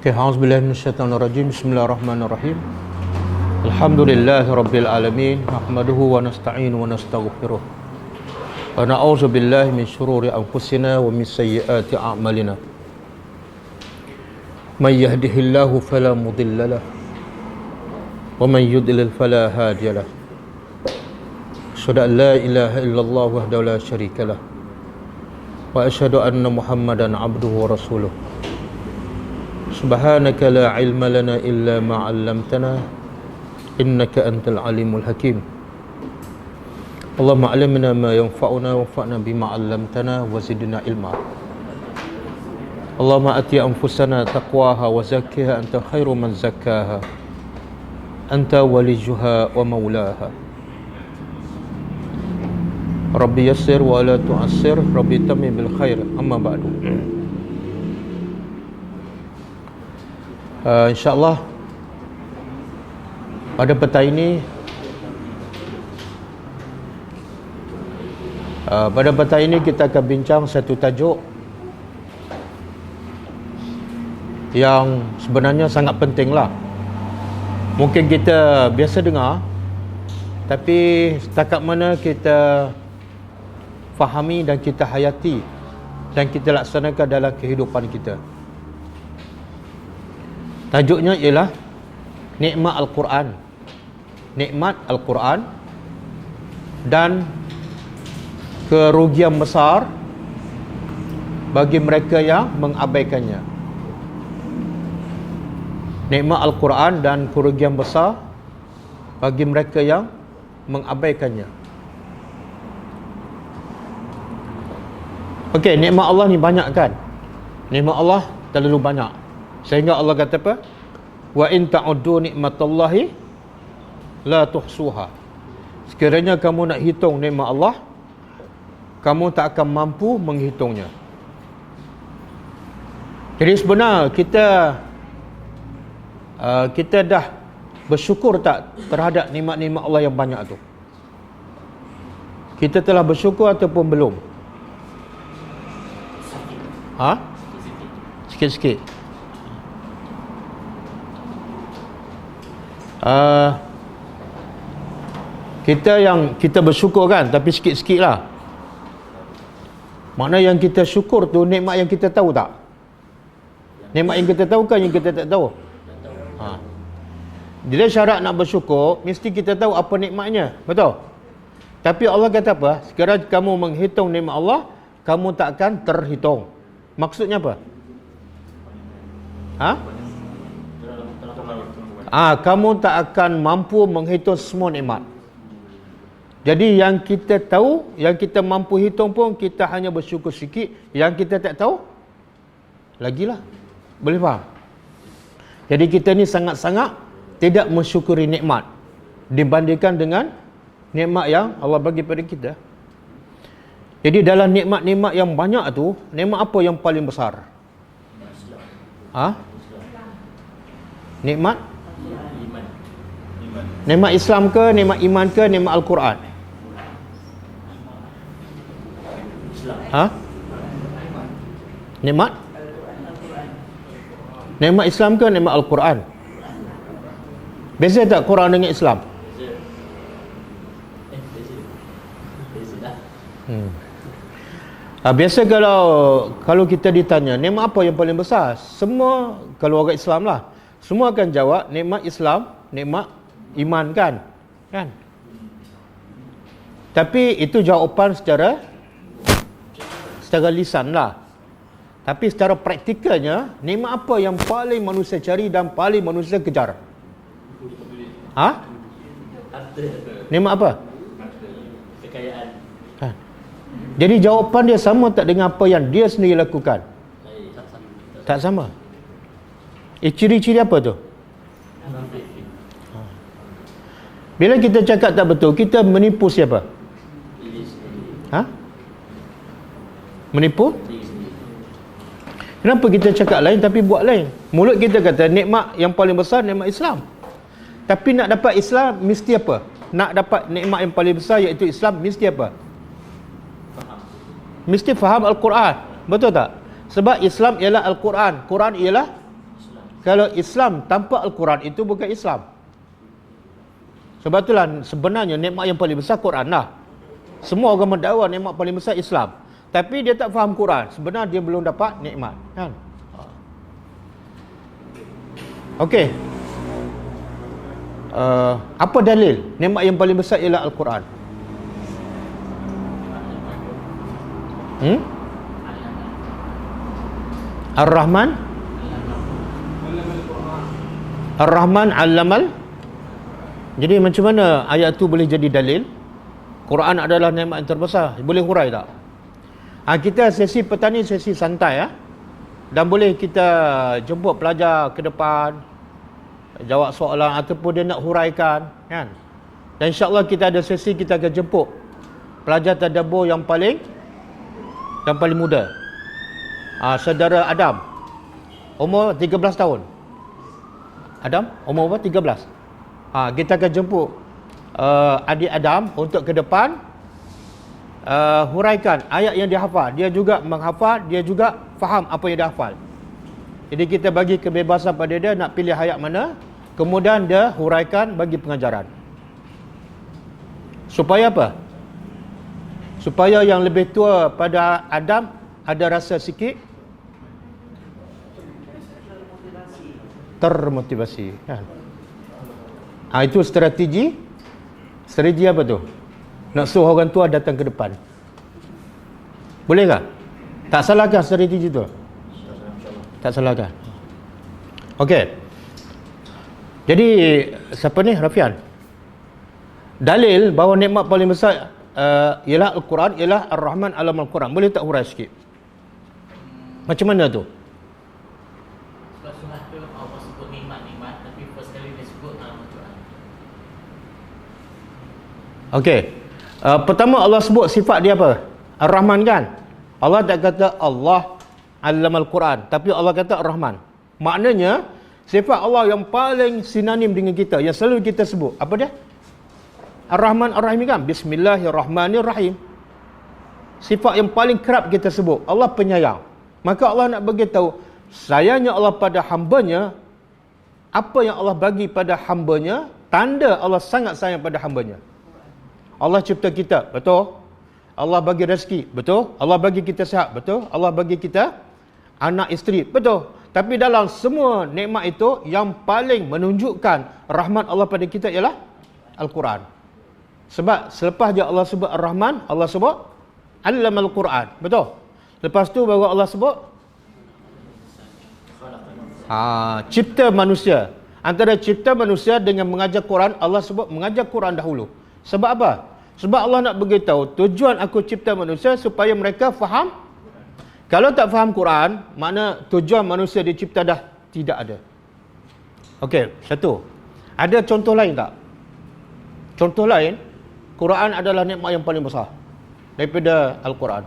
Okay, a'udzubillahi minasyaitonirrajim. Bismillahirrahmanirrahim. Alhamdulillahirabbil alamin. Nahmaduhu wa nasta'inu wa nastaghfiruh. Wa na'udzu billahi min syururi anfusina wa min sayyiati a'malina. May yahdihillahu fala mudilla lahu wa man yudlil fala hadiya lahu. Asyhadu an la ilaha illallah wahdahu la syarika lah. Wa asyhadu anna Muhammadan 'abduhu wa rasuluh. Subhanaka la ilma lana illa ma 'allamtana innaka antal alimul hakim. Allahumma 'allimna ma yanfa'una wanfa'na bima 'allamtana wa zidna ilma. Allahumma ati anfusana taqwaha wa zakkiha anta khairu man zakkaha anta waliyuha wa maulaha. Rabbi yassir wa la tu'assir, Rabbi tamim bil khair. Amma ba'du. InsyaAllah pada petang ini kita akan bincang satu tajuk yang sebenarnya sangat penting lah. Mungkin kita biasa dengar, tapi setakat mana kita fahami dan kita hayati dan kita laksanakan dalam kehidupan kita. Tajuknya ialah nikmat Al-Quran. Nikmat Al-Quran dan kerugian besar bagi mereka yang mengabaikannya. Nikmat Al-Quran dan kerugian besar bagi mereka yang mengabaikannya. Okey, nikmat Allah ni banyak kan? Nikmat Allah terlalu banyak. Sehingga Allah kata apa? Wa in ta'uddu nikmatallahi la tuhsuha. Sekiranya kamu nak hitung nikmat Allah, kamu tak akan mampu menghitungnya. Jadi sebenarnya kita dah bersyukur tak terhadap nikmat-nikmat Allah yang banyak tu? Kita telah bersyukur ataupun belum? Sikit-sikit. Kita bersyukur kan, tapi sikit-sikit lah. Makna yang kita syukur tu nikmat yang kita tahu tak? Nikmat yang kita tahu kan yang kita tak tahu? Jadi syarat nak bersyukur mesti kita tahu apa nikmatnya, betul? Tapi Allah kata apa? Sekiranya kamu menghitung nikmat Allah, kamu tak akan terhitung. Maksudnya apa? Kamu tak akan mampu menghitung semua nikmat. Jadi yang kita tahu, yang kita mampu hitung pun kita hanya bersyukur sikit. Yang kita tak tahu, lagilah. Boleh faham? Jadi kita ni sangat-sangat tidak mensyukuri nikmat dibandingkan dengan nikmat yang Allah bagi pada kita. Jadi dalam nikmat-nikmat yang banyak tu, nikmat apa yang paling besar? Nikmat? Nikmat Islam ke, nikmat iman ke, nikmat Al-Quran? Nikmat? Nikmat Islam ke, nikmat Al-Quran? Beza tak Quran dengan Islam? Biasa kalau kita ditanya nikmat apa yang paling besar, semua kalau orang Islam lah, semua akan jawab nikmat Islam, nikmat iman kan? Tapi itu jawapan secara lisan lah. Tapi secara praktikalnya, nikmat apa yang paling manusia cari dan paling manusia kejar? Nikmat apa? Kekayaan. Jadi jawapan dia sama tak dengan apa yang dia sendiri lakukan? Tak sama. Ciri-ciri apa tu? Bila kita cakap tak betul, kita menipu siapa? Menipu? Kenapa kita cakap lain tapi buat lain? Mulut kita kata nikmat yang paling besar nikmat Islam. Tapi nak dapat Islam mesti apa? Nak dapat nikmat yang paling besar iaitu Islam mesti apa? Mesti faham Al-Quran. Betul tak? Sebab Islam ialah Al-Quran. Quran ialah Kalau Islam tanpa Al-Quran itu bukan Islam. Sebab itulah sebenarnya nikmat yang paling besar Quran lah. Semua orang mendakwa nikmat paling besar Islam. Tapi dia tak faham Quran. Sebenarnya dia belum dapat nikmat. Kan? Okey. Apa dalil nikmat yang paling besar ialah Al-Quran? Ar-Rahman Ar-Rahman Allamal. Jadi macam mana ayat tu boleh jadi dalil? Quran adalah nikmat yang terbesar. Boleh hurai tak? Kita sesi petani, sesi santai dan boleh kita jemput pelajar ke depan jawab soalan ataupun dia nak huraikan, kan? Dan insya-Allah kita ada sesi kita akan jemput pelajar tadabbur yang paling muda. Saudara Adam, umur 13 tahun. Adam umur berapa? 13. Kita akan jemput adik Adam untuk ke depan huraikan ayat yang dia hafal. Dia juga menghafal, dia juga faham apa yang dia hafal. Jadi kita bagi kebebasan pada dia nak pilih ayat mana, kemudian dia huraikan bagi pengajaran. Supaya apa? Supaya yang lebih tua pada Adam ada rasa sikit termotivasi, kan? Itu strategi apa tu? Nak suruh orang tua datang ke depan. Boleh tak? Tak salahkan strategi tu? Tak salahkan. Okey. Jadi siapa ni? Rafian. Dalil bahawa nikmat paling besar ialah Al-Quran, ialah Ar-Rahman Alam Al-Quran. Boleh tak hurai sikit? Macam mana tu? Surah tu Allah sebut nikmat-nikmat, tapi first kali dia sebut dalam Al-Quran. Okey. Pertama Allah sebut sifat dia apa? Ar-Rahman, kan? Allah tak kata Allah Alam Al-Quran, tapi Allah kata Ar-Rahman. Maknanya sifat Allah yang paling sinonim dengan kita, yang selalu kita sebut, apa dia? Ar-Rahman Ar-Rahim, kan? Bismillahirrahmanirrahim. Sifat yang paling kerap kita sebut, Allah penyayang. Maka Allah nak bagi tahu sayangnya Allah pada hambanya. Apa yang Allah bagi pada hambanya, tanda Allah sangat sayang pada hambanya. Allah cipta kita, betul? Allah bagi rezeki, betul? Allah bagi kita sihat, betul? Allah bagi kita anak isteri, betul? Tapi dalam semua nikmat itu, yang paling menunjukkan rahmat Allah pada kita ialah Al-Quran. Sebab selepas je Allah sebut Ar-Rahman, Allah sebut Allamal Quran, betul? Lepas tu baru Allah sebut cipta manusia. Antara cipta manusia dengan mengajar Quran, Allah sebut mengajar Quran dahulu. Sebab apa? Sebab Allah nak beritahu tujuan aku cipta manusia supaya mereka faham. Kalau tak faham Quran, makna tujuan manusia dicipta dah tidak ada. Okey, satu. Ada contoh lain tak? Contoh lain, Quran adalah nikmat yang paling besar daripada Al-Quran.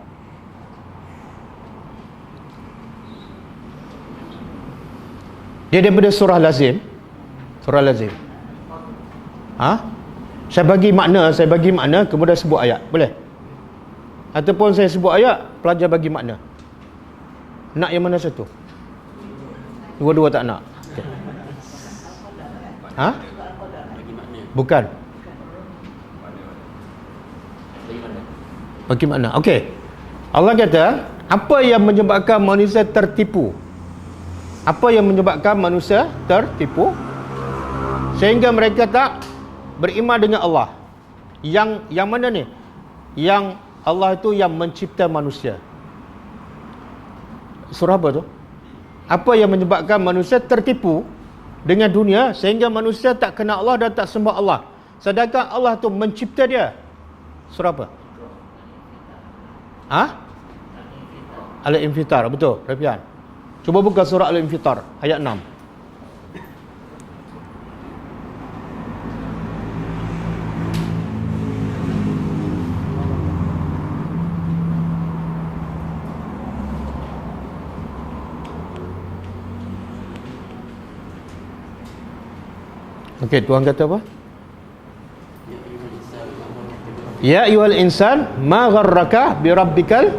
Dia daripada surah lazim. Surah lazim. Saya bagi makna, kemudian sebut ayat. Boleh? Ataupun saya sebut ayat, pelajar bagi makna. Nak yang mana satu? Dua-dua tak nak? Okay. Bukan. Bagi makna. Okey. Allah kata, apa yang menyebabkan manusia tertipu? Apa yang menyebabkan manusia tertipu sehingga mereka tak beriman dengan Allah? Yang mana ni? Yang Allah itu yang mencipta manusia. Surah apa tu? Apa yang menyebabkan manusia tertipu dengan dunia sehingga manusia tak kenal Allah dan tak sembah Allah, sedangkan Allah tu mencipta dia? Surah apa? Al-Infitar, betul, Rafian. Cuba buka surah Al-Infitar ayat 6. Okey, Tuhan kata apa? Ya ayyuhal insan, ma gharraka bi rabbikal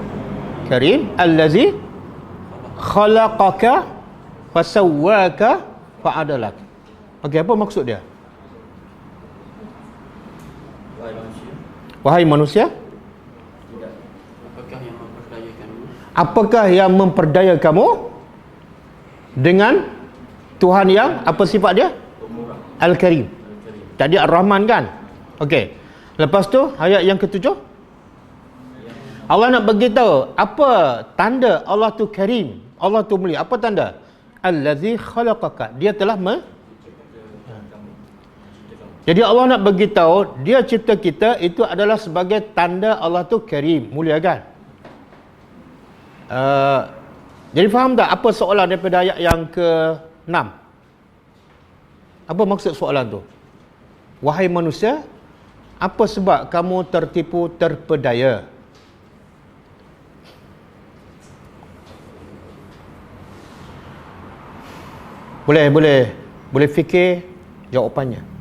karim allazi khalaqaka fasawwaka fa'adalak. Okey, apa maksud dia? Wahai manusia, apakah yang memperdaya kamu dengan Tuhan yang apa sifat dia? Al-Karim. Tadi Ar-Rahman kan? Okey. Lepas tu ayat yang ketujuh, Allah nak bagi tahu apa tanda Allah tu Karim, Allah tu mulia. Apa tanda? Allazi khalaqaka. Dia telah Jadi Allah nak bagi tahu dia cipta kita itu adalah sebagai tanda Allah tu Karim, mulia kan? Jadi faham tak apa soalan daripada ayat yang ke-6? Apa maksud soalan tu? Wahai manusia, apa sebab kamu tertipu, terpedaya? Boleh fikir jawapannya.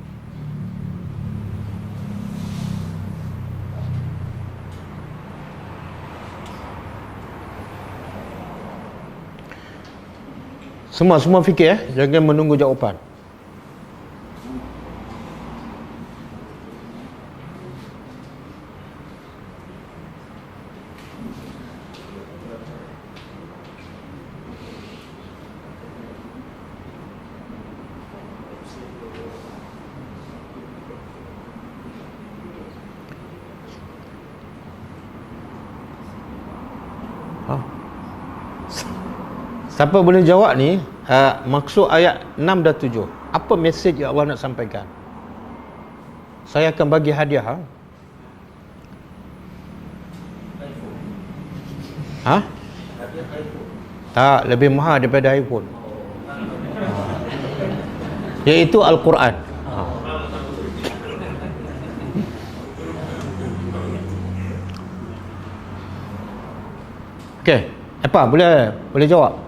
Semua fikir jangan menunggu jawapan. Siapa boleh jawab ni, maksud ayat 6 dan 7. Apa mesej yang Allah nak sampaikan? Saya akan bagi hadiah. Tak, lebih mahal daripada iPhone. Iaitu Al-Quran. Okey, apa boleh jawab?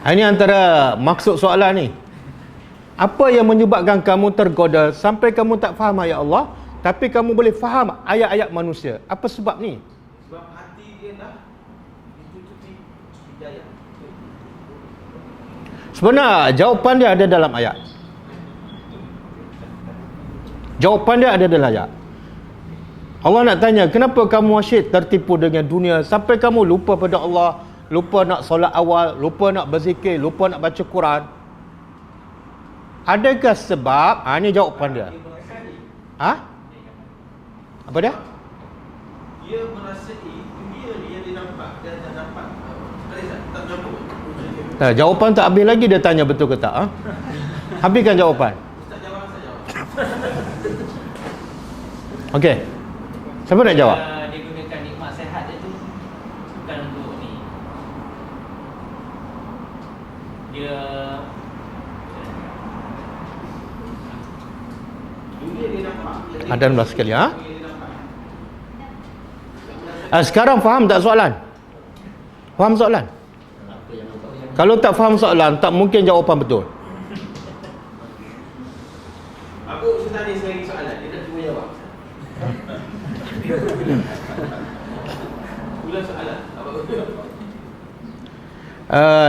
Ini antara maksud soalan ni. Apa yang menyebabkan kamu tergoda sampai kamu tak faham ayat Allah, tapi kamu boleh faham ayat-ayat manusia? Apa sebab ni? Sebab hati dia dah ditutupi hidayah. Sebenarnya jawapan dia ada dalam ayat. Jawapan dia ada dalam ayat. Allah nak tanya, kenapa kamu asyik tertipu dengan dunia sampai kamu lupa pada Allah, lupa nak solat awal, lupa nak berzikir, lupa nak baca Quran? Adakah sebab? Ini jawapan dia. Apa dia? Dia merasai dunia yang dia nampak dan tak dapat. Tak jawab. Jawapan tak habis lagi, dia tanya betul ke tak? Habiskan jawapan. Ustaz jawab, saya jawab. Okey. Siapa nak jawab? Dia gunakan nikmat sehat dia tu bukan untuk ni. Dia Dunia dia nampak. Ada belas sekali. Sekarang faham tak soalan? Faham soalan? Kalau tak faham soalan, tak mungkin jawapan betul. Aku tanya sekali soalan, dia nak cuba jawab. Ulang soalan.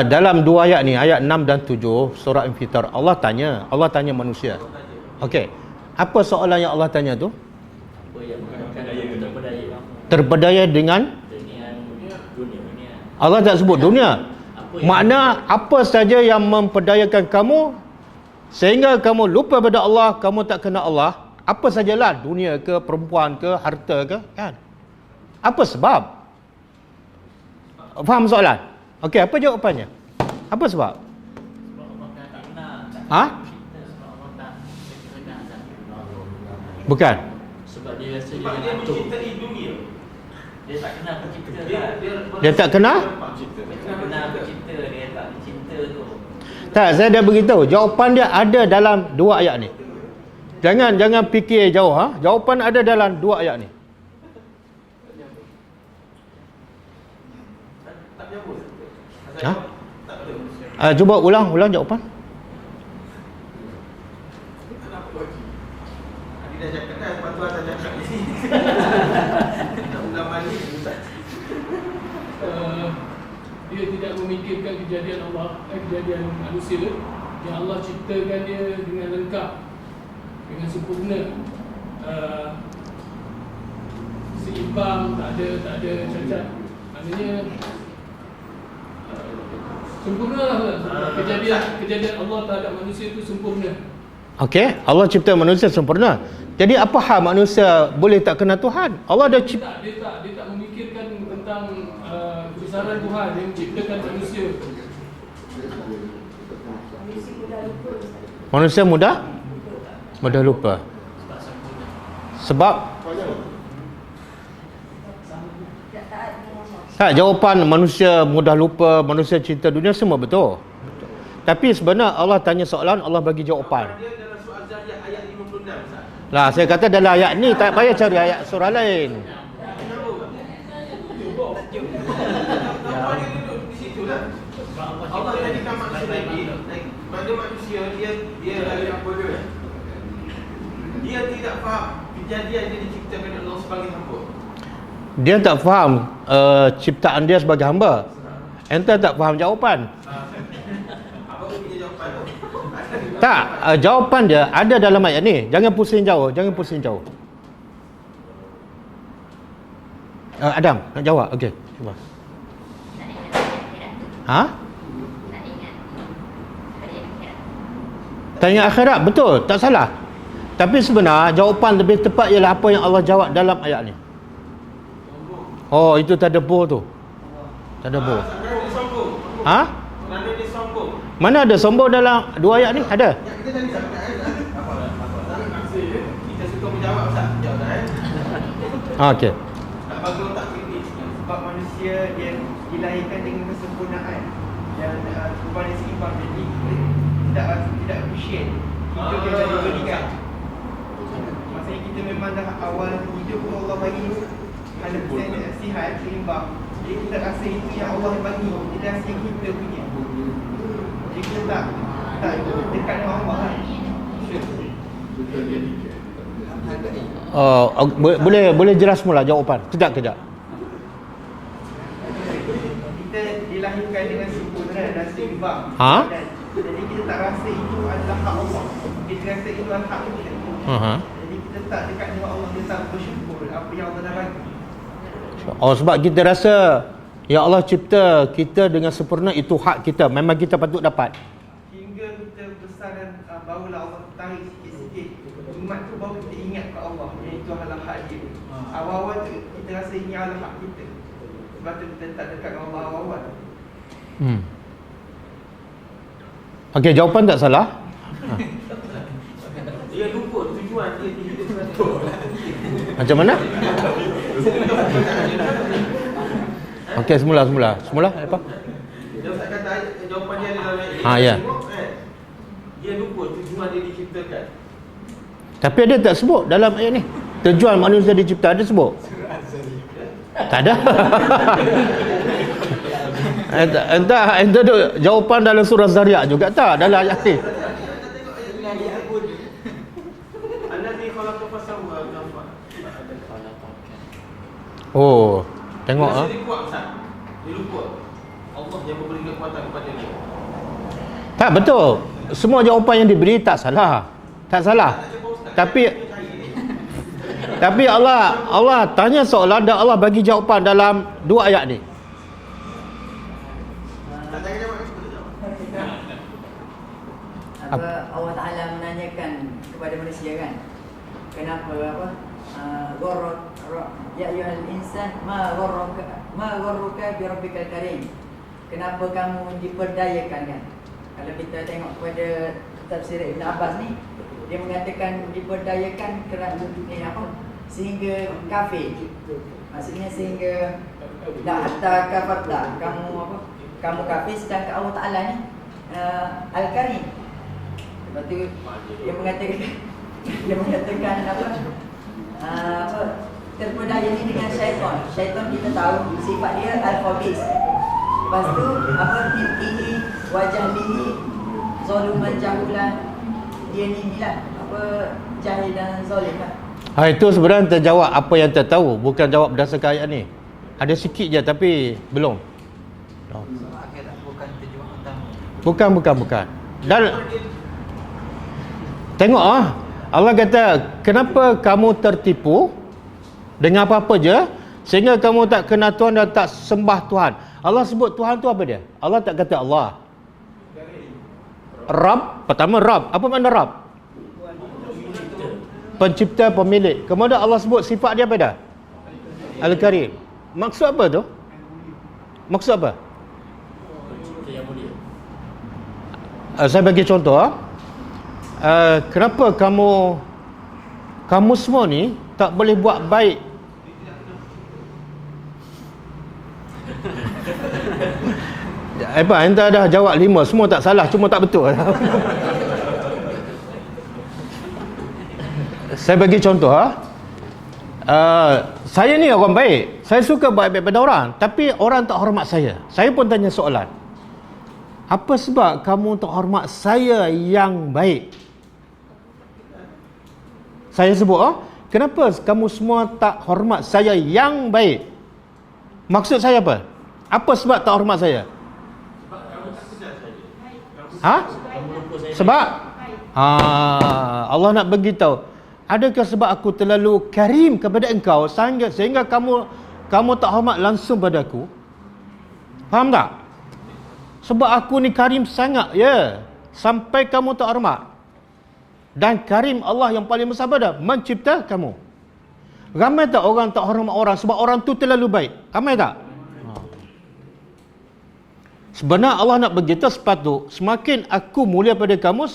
Dalam dua ayat ni, ayat 6 dan 7 surah Infitar, Allah tanya manusia. Okey. Apa soalan yang Allah tanya tu? apa yang terpedaya Terpedaya dengan dunia. Allah tak sebut dunia. Makna apa saja yang memperdayakan kamu sehingga kamu lupa pada Allah, kamu tak kenal Allah, apa sajalah, dunia ke, perempuan ke, harta ke, kan? Apa sebab? Faham soalan? Okey, apa jawapannya? Apa sebab? Bukan. Sebab dia rasa Sebab dia menciptai dunia. dia tak kenal pencipta Dia tak kenal? pencipta, dia tak cinta tu. Tak, saya dah beritahu. Jawapan dia ada dalam dua ayat ni. Jangan fikir jauh. Jawapan ada dalam dua ayat ni. Tak jawab. Cuba ulang jawapan. Dia cakap kan, lepas tu Azhar cakap ni. Nak ulang balik Ustaz. Dia tidak memikirkan kejadian Allah, kejadian manusia yang Allah ciptakan dia dengan lengkap, dengan sempurna, seimbang, tak ada cacat. Maknanya sempurna lah kejadian Allah terhadap manusia itu sempurna. Okey, Allah cipta manusia sempurna. Jadi apa hal manusia boleh tak kenal Tuhan? Allah dah cipta. Dia tak memikirkan tentang kebesaran Tuhan yang menciptakan manusia. Manusia mudah lupa. Sebab tak, jawapan manusia mudah lupa, manusia cinta dunia semua betul. Tapi sebenarnya Allah tanya soalan, Allah bagi jawapan. Dia dalam soal Zariyat ayat 56 Ustaz. Lah saya kata dalam ayat ni tak payah cari ayat surah lain. Apa dia duduk di situ lah. Allah jadikan manusia lagi. Mana manusia dia apa dia? Dia tidak faham kejadian dia diciptakan oleh Allah sebagai hamba. Dia tak faham ciptaan dia sebagai hamba. Ente tak faham jawapan. Apa punya jawapan tu? Tak, jawapan dia ada dalam ayat ni. Jangan pusing jauh. Adam, nak jawab? Okey, cuba. Ha? Tanya akhirat, betul, tak salah. Tapi sebenarnya jawapan lebih tepat ialah apa yang Allah jawab dalam ayat ni. Oh, itu tadabbur tu. Tadabbur. Kerana dia sombong. Ha? Kerana dia sombong. Mana ada sombong dalam dua ayat ni? Ada. Ya, kita tadi sampai apa? Kita suka menjawab Ustaz. Jawab Okey. nak bagi otak kritis. Sebab manusia dia dilahirkan dengan kesempurnaan dan kepada seimbang, jadi tidak appreciate hidup yang dah diberikan. Maksudnya kita memang dah awal hidup tu Allah bagi 100% sihat, seimbang. Jadi kita rasa itu yang Allah bagi, dia rasa yang kita punya. Jadi kita tak dekat dengan Allah kan. Boleh jelas mula jawapan. Kejap. Kita dilahirkan dengan sempurna dan seimbang. Ha? Jadi kita tak rasa itu adalah hak Allah. Kita rasa itu adalah hak kita. Jadi kita tak dekat dengan Allah, kita tak bersyukur apa yang Allah dah bagi. Oh, sebab kita rasa ya Allah cipta kita dengan sempurna, itu hak kita, memang kita patut dapat. Hingga kita besar dan barulah Allah tarik sikit-sikit. Umat tu baru kita ingat ke Allah, yang itu adalah hak dia. Awal-awal tu kita rasa ini adalah hak kita. Sebab tu kita tak dekat dengan Allah awal-awal. Okey, jawapan tak salah. Dia lupa tujuan dia dihidupkan tu. Macam mana? Okey, semula apa? Dia Ustaz kata jawapan dia ada dalam ayat ni. Ha, ya. Tengok, dia lupa tujuan dia diciptakan. Tapi dia tak sebut dalam ayat ni. Tujuan manusia dicipta ada sebut? Tak ada. Entah tu jawapan dalam surah Zariyat juga tak dalam ayat ni. Allazi khalaqa fasawwa gambar. Oh, tengok Dia kuat Ustaz. Dia lupa. Allah yang memberi kekuatan kepada dia. Tak betul. Semua jawapan yang diberi tak salah. Tapi Allah tanya soalan dan Allah bagi jawapan dalam dua ayat ni. Allah Ta'ala menanyakan kepada manusia kan, kenapa ya ayyuhal insan ma gharruka bi rabbikal karim, kenapa kamu diperdayakan kan. Kalau kita tengok kepada tafsir Ibn Abbas ni, dia mengatakan diperdayakan kerana sehingga kafir, maksudnya sehingga hatta kafarta, kamu kafir, sedangkan Allah Ta'ala ni Al-Karim. Lepas tu dia mengatakan terpedaya ni dengan syaitan. Syaitan kita tahu sifat dia al-khabis. Lepas tu ini wajah lihi zaluman jahulan, dia ni bilang apa jahil dan zalim kan? Itu sebenarnya terjawab apa yang tertahu, bukan jawab berdasarkan ayat ni. Ada sikit je tapi belum. Sebab akhirat bukan tujuan utama. Bukan. Dan tengok Allah kata, kenapa kamu tertipu dengan apa-apa je sehingga kamu tak kenal Tuhan dan tak sembah Tuhan. Allah sebut Tuhan tu apa dia? Allah tak kata Allah. Rabb, pertama Rabb. Apa makna Rabb? Pencipta, pemilik. Kemudian Allah sebut sifat dia apa dah? Al-Karim. Maksud apa tu? Maksud apa? Saya bagi contoh. Kenapa kamu semua ni tak boleh buat baik? Anda dah jawab 5, semua tak salah, cuma tak betul. Saya bagi contoh. Saya ni orang baik. Saya suka baik-baik pada orang, tapi orang tak hormat saya. Saya pun tanya soalan. Apa sebab kamu tak hormat saya yang baik? Saya sebut, kenapa kamu semua tak hormat saya yang baik? Maksud saya apa? Apa sebab tak hormat saya? Sebab Allah nak beritahu, adakah sebab aku terlalu karim kepada engkau sehingga kamu tak hormat langsung pada aku? Faham tak? Sebab aku ni karim sangat, sampai kamu tak hormat. Dan karim Allah yang paling besar pada mencipta kamu. Ramai tak orang tak hormat orang sebab orang tu terlalu baik? Ramai tak? Sebenarnya Allah nak beritahu semakin aku mulia pada kamu,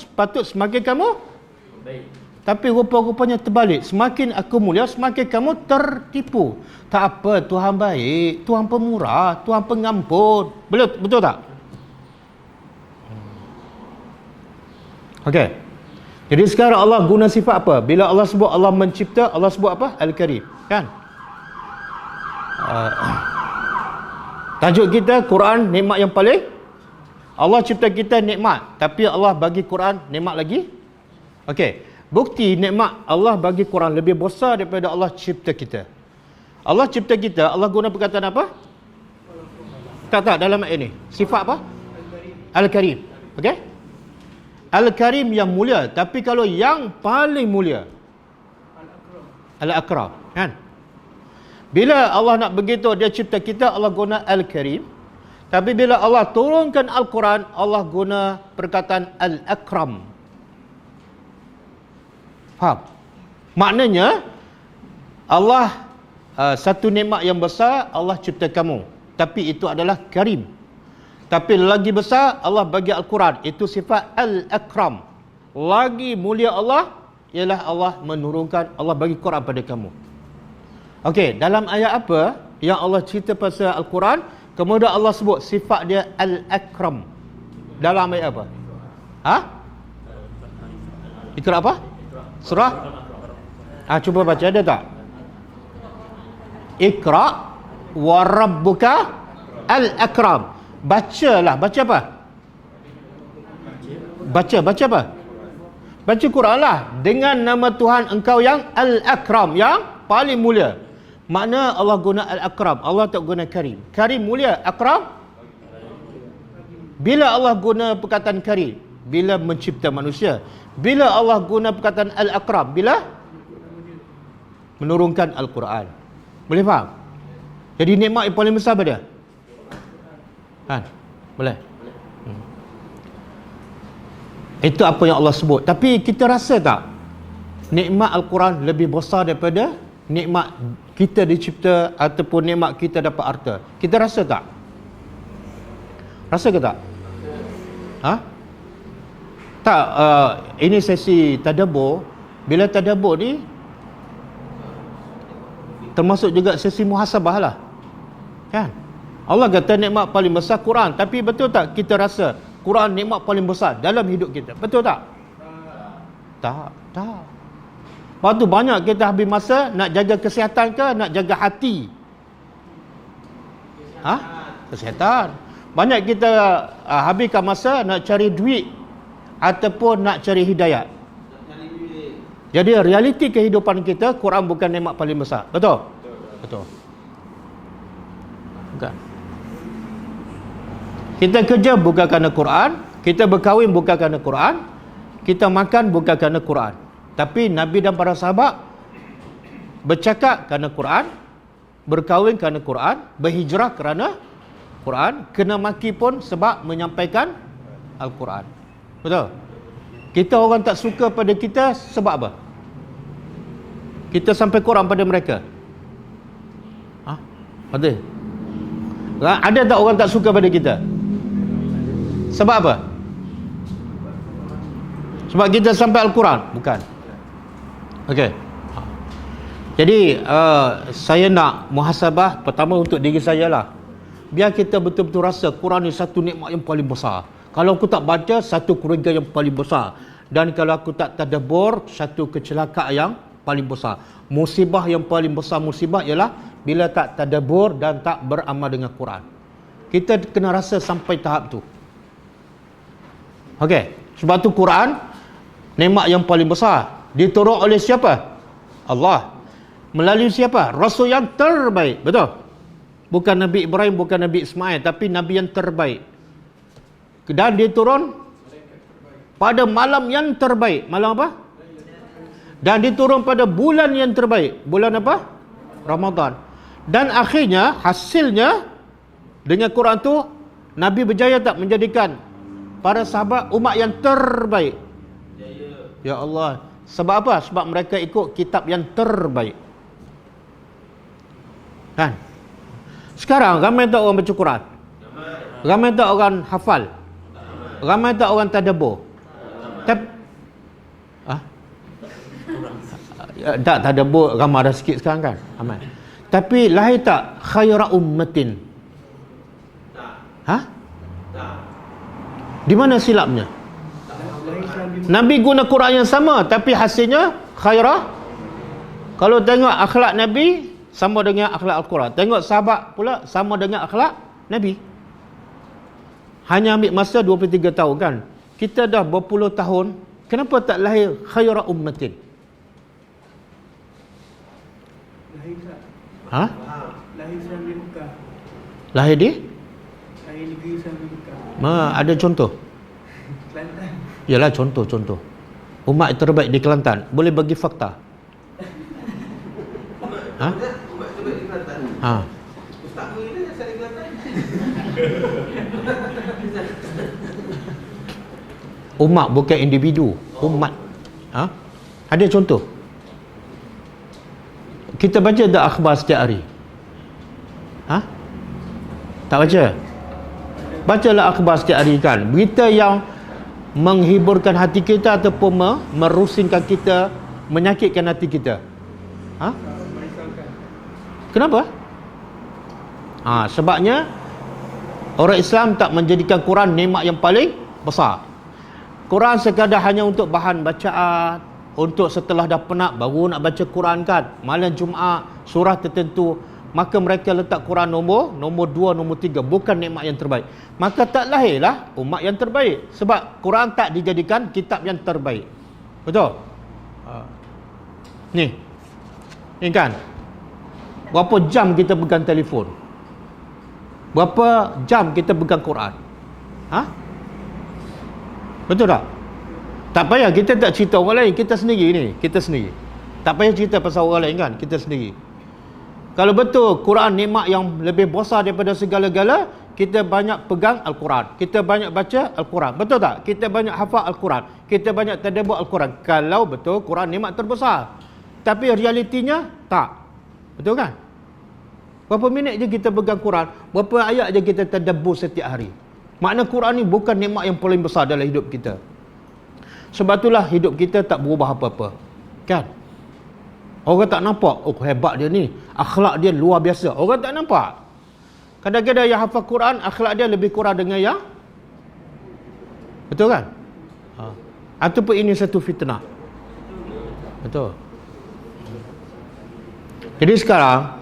semakin kamu baik. Tapi rupa-rupanya terbalik. Semakin aku mulia, semakin kamu tertipu. Tak apa, Tuhan baik, Tuhan pemurah, Tuhan pengampun. Betul tak? Okey. Jadi sekarang Allah guna sifat apa? Bila Allah sebut Allah mencipta, Allah sebut apa? Al-Karim, kan? Tajuk kita Quran nikmat yang paling. Allah cipta kita nikmat, tapi Allah bagi Quran nikmat lagi. Okey. Bukti nikmat Allah bagi Quran lebih besar daripada Allah cipta kita. Allah cipta kita, Allah guna perkataan apa? Tak dalam ayat ini. Sifat apa? Al-Karim. Okey? Al-Karim yang mulia, tapi kalau yang paling mulia Al-Akram, kan? Bila Allah nak begitu dia cipta kita, Allah guna Al-Karim. Tapi bila Allah turunkan Al-Quran, Allah guna perkataan Al-Akram. Faham? Maknanya Allah satu nikmat yang besar Allah cipta kamu, tapi itu adalah Karim. Tapi lagi besar Allah bagi Al-Quran, itu sifat Al-Akram. Lagi mulia Allah ialah Allah menurunkan, Allah bagi Quran pada kamu. Okey, dalam ayat apa yang Allah cerita pasal Al-Quran, kemudian Allah sebut sifat dia Al-Akram? Dalam ayat apa? Ikra apa? Surah? Cuba baca, ada tak? Ikra wa rabbuka al-akram. Bacalah, baca apa? Baca apa? Baca Quran lah. Dengan nama Tuhan engkau yang al-akram, yang paling mulia. Makna Allah guna al-akram, Allah tak guna karim. Karim mulia, akram. Bila Allah guna perkataan karim? Bila mencipta manusia. Bila Allah guna perkataan al-akram? Bila menurunkan Al-Quran. Boleh faham? Jadi nikmat yang paling besar apa dia? Boleh? Itu apa yang Allah sebut. Tapi kita rasa tak nikmat Al-Quran lebih besar daripada nikmat kita dicipta ataupun nikmat kita dapat harta? Kita rasa tak? Rasa ke tak? Tak, ini sesi tadabbur. Bila tadabbur ni termasuk juga sesi muhasabah lah, kan? Allah kata nikmat paling besar Quran, tapi betul tak kita rasa Quran nikmat paling besar dalam hidup kita? Betul tak? Tak. Waktu banyak kita habis masa nak jaga kesihatan ke nak jaga hati? Kesihatan. Banyak kita habiskan masa nak cari duit ataupun nak cari hidayat. Jadi realiti kehidupan kita, Quran bukan nikmat paling besar. Betul? Betul. Bukan. Kita kerja bukan kerana Quran, kita berkahwin bukan kerana Quran, kita makan bukan kerana Quran. Tapi Nabi dan para sahabat bercakap kerana Quran, berkahwin kerana Quran, berhijrah kerana Quran, kena maki pun sebab menyampaikan Al-Quran. Betul? Kita orang tak suka pada kita sebab apa? Kita sampai Quran pada mereka. Ada? Ada tak orang tak suka pada kita? Sebab apa? Sebab kita sampai Al-Quran? Bukan. Okey. Jadi saya nak muhasabah pertama untuk diri saya lah. Biar kita betul-betul rasa Quran ni satu nikmat yang paling besar. Kalau aku tak baca, satu kerugian yang paling besar. Dan kalau aku tak tadabbur, satu kecelakaan yang paling besar. Musibah yang paling besar musibah ialah bila tak tadabbur dan tak beramal dengan Quran. Kita kena rasa sampai tahap tu. Okey, sebab tu Quran nikmat yang paling besar. Diturun oleh siapa? Allah. Melalui siapa? Rasul yang terbaik. Betul? Bukan Nabi Ibrahim, bukan Nabi Ismail, tapi Nabi yang terbaik. Dan diturun pada malam yang terbaik. Malam apa? Dan diturun pada bulan yang terbaik. Bulan apa? Ramadan. Dan akhirnya, hasilnya dengan Quran tu, Nabi berjaya tak menjadikan para sahabat umat yang terbaik? Ya Allah. Sebab apa? Sebab mereka ikut kitab yang terbaik. Kan? Sekarang ramai tak orang baca Quran? Ramai tak orang hafal? Ramai tak orang tadabbur? Tak tadabbur, ramai dah sikit sekarang kan? Ramai. Tapi lahir tak khaira ummatin? Di mana silapnya? Nabi guna Quran yang sama tapi hasilnya khairah. Kalau tengok akhlak Nabi sama dengan akhlak Al-Quran. Tengok sahabat pula sama dengan akhlak Nabi. Hanya ambil masa 23 tahun kan. Kita dah berpuluh tahun, kenapa tak lahir khairah ummatin? Lahir tak? Lahir Islam di Mekah. Lahir di? Lahir negeri Islam di Mekah. Ada contoh? Kelantan. Yalah contoh. Umat terbaik di Kelantan. Boleh bagi fakta? Umat terbaik di Kelantan. Ustaz pun ini asal di Kelantan. Umat bukan individu. Umat. Ada contoh? Kita baca tak akhbar setiap hari? Tak baca? Bacalah akhbar setiap hari kan. Berita yang menghiburkan hati kita ataupun merusingkan kita, menyakitkan hati kita. Kenapa? Sebabnya orang Islam tak menjadikan Quran nikmat yang paling besar. Quran sekadar hanya untuk bahan bacaan, untuk setelah dah penat baru nak baca Quran kan. Malam Jumaat surah tertentu, maka mereka letak Quran nombor 2, nombor 3, bukan nikmat yang terbaik. Maka tak lahirlah umat yang terbaik. Sebab Quran tak dijadikan kitab yang terbaik. Betul? Ni kan. Berapa jam kita pegang telefon? Berapa jam kita pegang Quran? Betul tak? Tak payah kita tak cerita orang lain, kita sendiri ni, kita sendiri. Tak payah cerita pasal orang lain kan, kita sendiri. Kalau betul Quran nikmat yang lebih besar daripada segala-gala, kita banyak pegang Al-Quran, kita banyak baca Al-Quran. Betul tak? Kita banyak hafal Al-Quran, kita banyak tadabbur Al-Quran. Kalau betul Quran nikmat terbesar. Tapi realitinya tak. Betul kan? Berapa minit je kita pegang Quran, berapa ayat je kita tadabbur setiap hari. Makna Quran ni bukan nikmat yang paling besar dalam hidup kita. Sebab itulah hidup kita tak berubah apa-apa. Kan? Orang tak nampak, oh hebat dia ni, akhlak dia luar biasa. Orang tak nampak. Kadang-kadang yang hafal Quran, akhlak dia lebih kurang dengan yang, betul kan? Ataupun ini satu fitnah. Betul. Jadi sekarang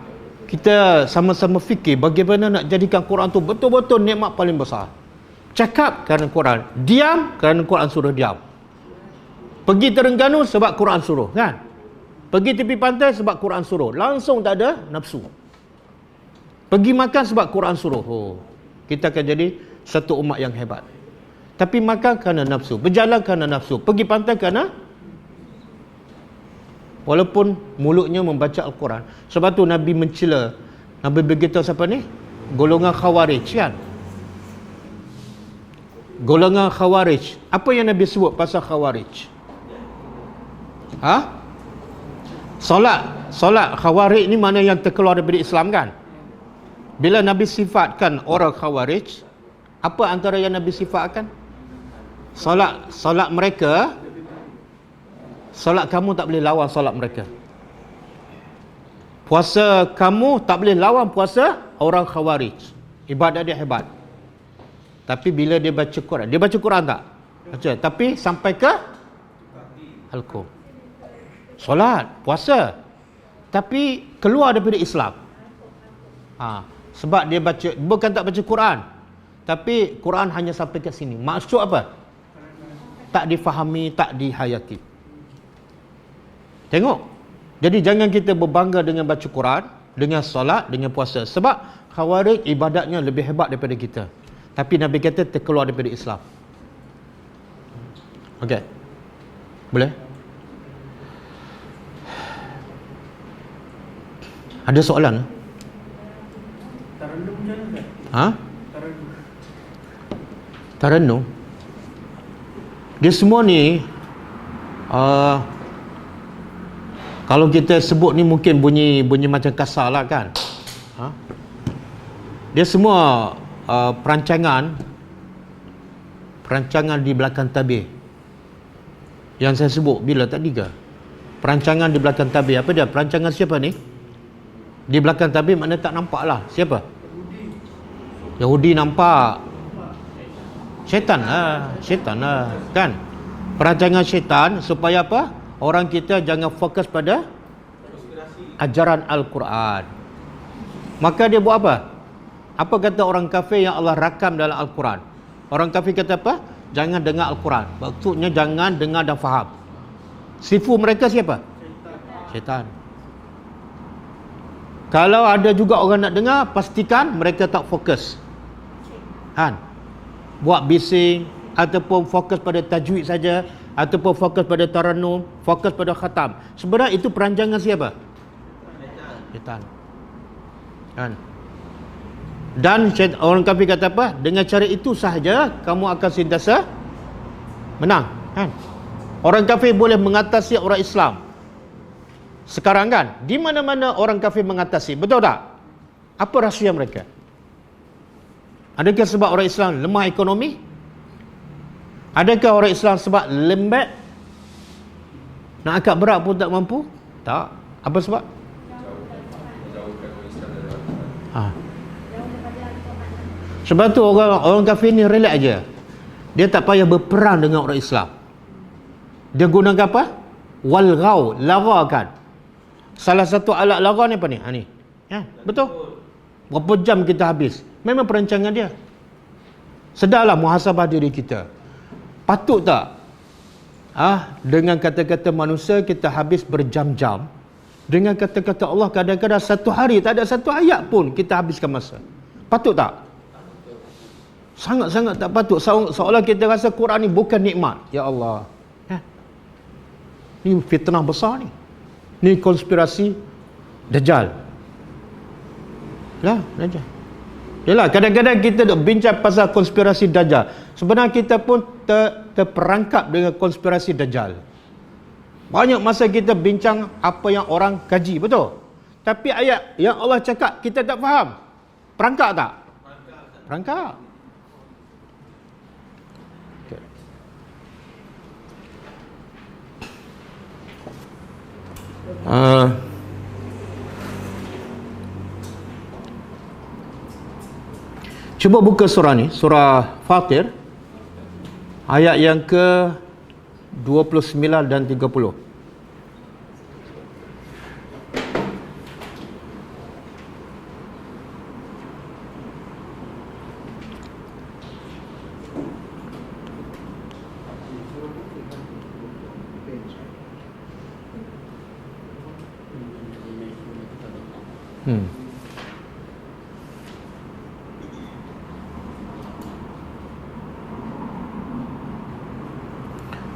kita sama-sama fikir bagaimana nak jadikan Quran tu betul-betul nikmat paling besar. Cakap kerana Quran, diam kerana Quran suruh diam. Pergi Terengganu sebab Quran suruh, kan? Pergi tepi pantai sebab Quran suruh. Langsung tak ada nafsu. Pergi makan sebab Quran suruh. Oh, kita akan jadi satu umat yang hebat. Tapi makan kerana nafsu, berjalan kerana nafsu, pergi pantai kerana, walaupun mulutnya membaca Al-Quran. Sebab tu Nabi mencela, Nabi beritahu siapa ni? Golongan Khawarij, kan? Golongan Khawarij. Apa yang Nabi sebut pasal Khawarij? Solat Khawarij ni mana yang terkeluar daripada Islam, kan? Bila Nabi sifatkan orang Khawarij, apa antara yang Nabi sifatkan? Solat mereka, solat kamu tak boleh lawan solat mereka. Puasa kamu tak boleh lawan puasa orang Khawarij. Ibadat dia hebat. Tapi bila dia baca Quran tak? Baca. Tapi sampai ke Al-Qur'an. Solat, puasa, tapi keluar daripada Islam. Sebab dia baca, bukan tak baca Quran, tapi Quran hanya sampai ke sini. Maksud apa? Tak difahami, tak dihayati. Tengok. Jadi jangan kita berbangga dengan baca Quran, dengan solat, dengan puasa. Sebab Khawarij ibadatnya lebih hebat daripada kita. Tapi Nabi kata terkeluar daripada Islam. Okey. Boleh? Ada soalan? Tarannum macam mana, Ustaz? Tarannum. Dia semua ni kalau kita sebut ni mungkin bunyi macam kasar lah, kan? Dia semua perancangan di belakang tabir. Yang saya sebut bila tadi ke? Perancangan di belakang tabir. Apa dia? Perancangan siapa ni? Di belakang tabir makna tak nampak lah. Siapa? Yahudi nampak. Syaitan lah, kan? Perancangan syaitan supaya apa? Orang kita jangan fokus pada ajaran Al-Quran. Maka dia buat apa? Apa kata orang kafir yang Allah rakam dalam Al-Quran? Orang kafir kata apa? Jangan dengar Al-Quran. Maksudnya jangan dengar dan faham. Sifu mereka siapa? Syaitan. Kalau ada juga orang nak dengar, pastikan mereka tak fokus, kan? Buat bising, ataupun fokus pada tajwid saja, ataupun fokus pada tarannum, fokus pada khatam. Sebenarnya itu perancangan siapa? Syaitan, kan? Dan orang kafir kata apa? Dengan cara itu sahaja kamu akan sentiasa menang, kan? Orang kafir boleh mengatasi orang Islam. Sekarang, kan, di mana-mana orang kafir mengatasi, betul tak? Apa rahsia mereka? Adakah sebab orang Islam lemah ekonomi? Adakah orang Islam sebab lembek? Nak angkat berat pun tak mampu? Tak. Apa sebab? Sebab tu orang kafir ni relax aja. Dia tak payah berperang dengan orang Islam. Dia gunakan apa? Walghaw, larakan. Salah satu alat lara ni apa ni? Ni. Ya, betul. Berapa jam kita habis? Memang perancangan dia. Sedarlah muhasabah diri kita. Patut tak? Dengan kata-kata manusia kita habis berjam-jam. Dengan kata-kata Allah kadang-kadang satu hari tak ada satu ayat pun kita habiskan masa. Patut tak? Sangat-sangat tak patut. Seolah kita rasa Quran ni bukan nikmat. Ya Allah. Ni fitnah besar ni. Ni konspirasi Dajjal. Lah, Dajjal. Yalah, kadang-kadang kita duk bincang pasal konspirasi Dajjal. Sebenarnya kita pun terperangkap dengan konspirasi Dajjal. Banyak masa kita bincang apa yang orang kaji, betul? Tapi ayat yang Allah cakap kita tak faham. Perangkap tak? Perangkap. Cuba buka surah ni, surah Fatir, ayat yang ke 29 dan 30.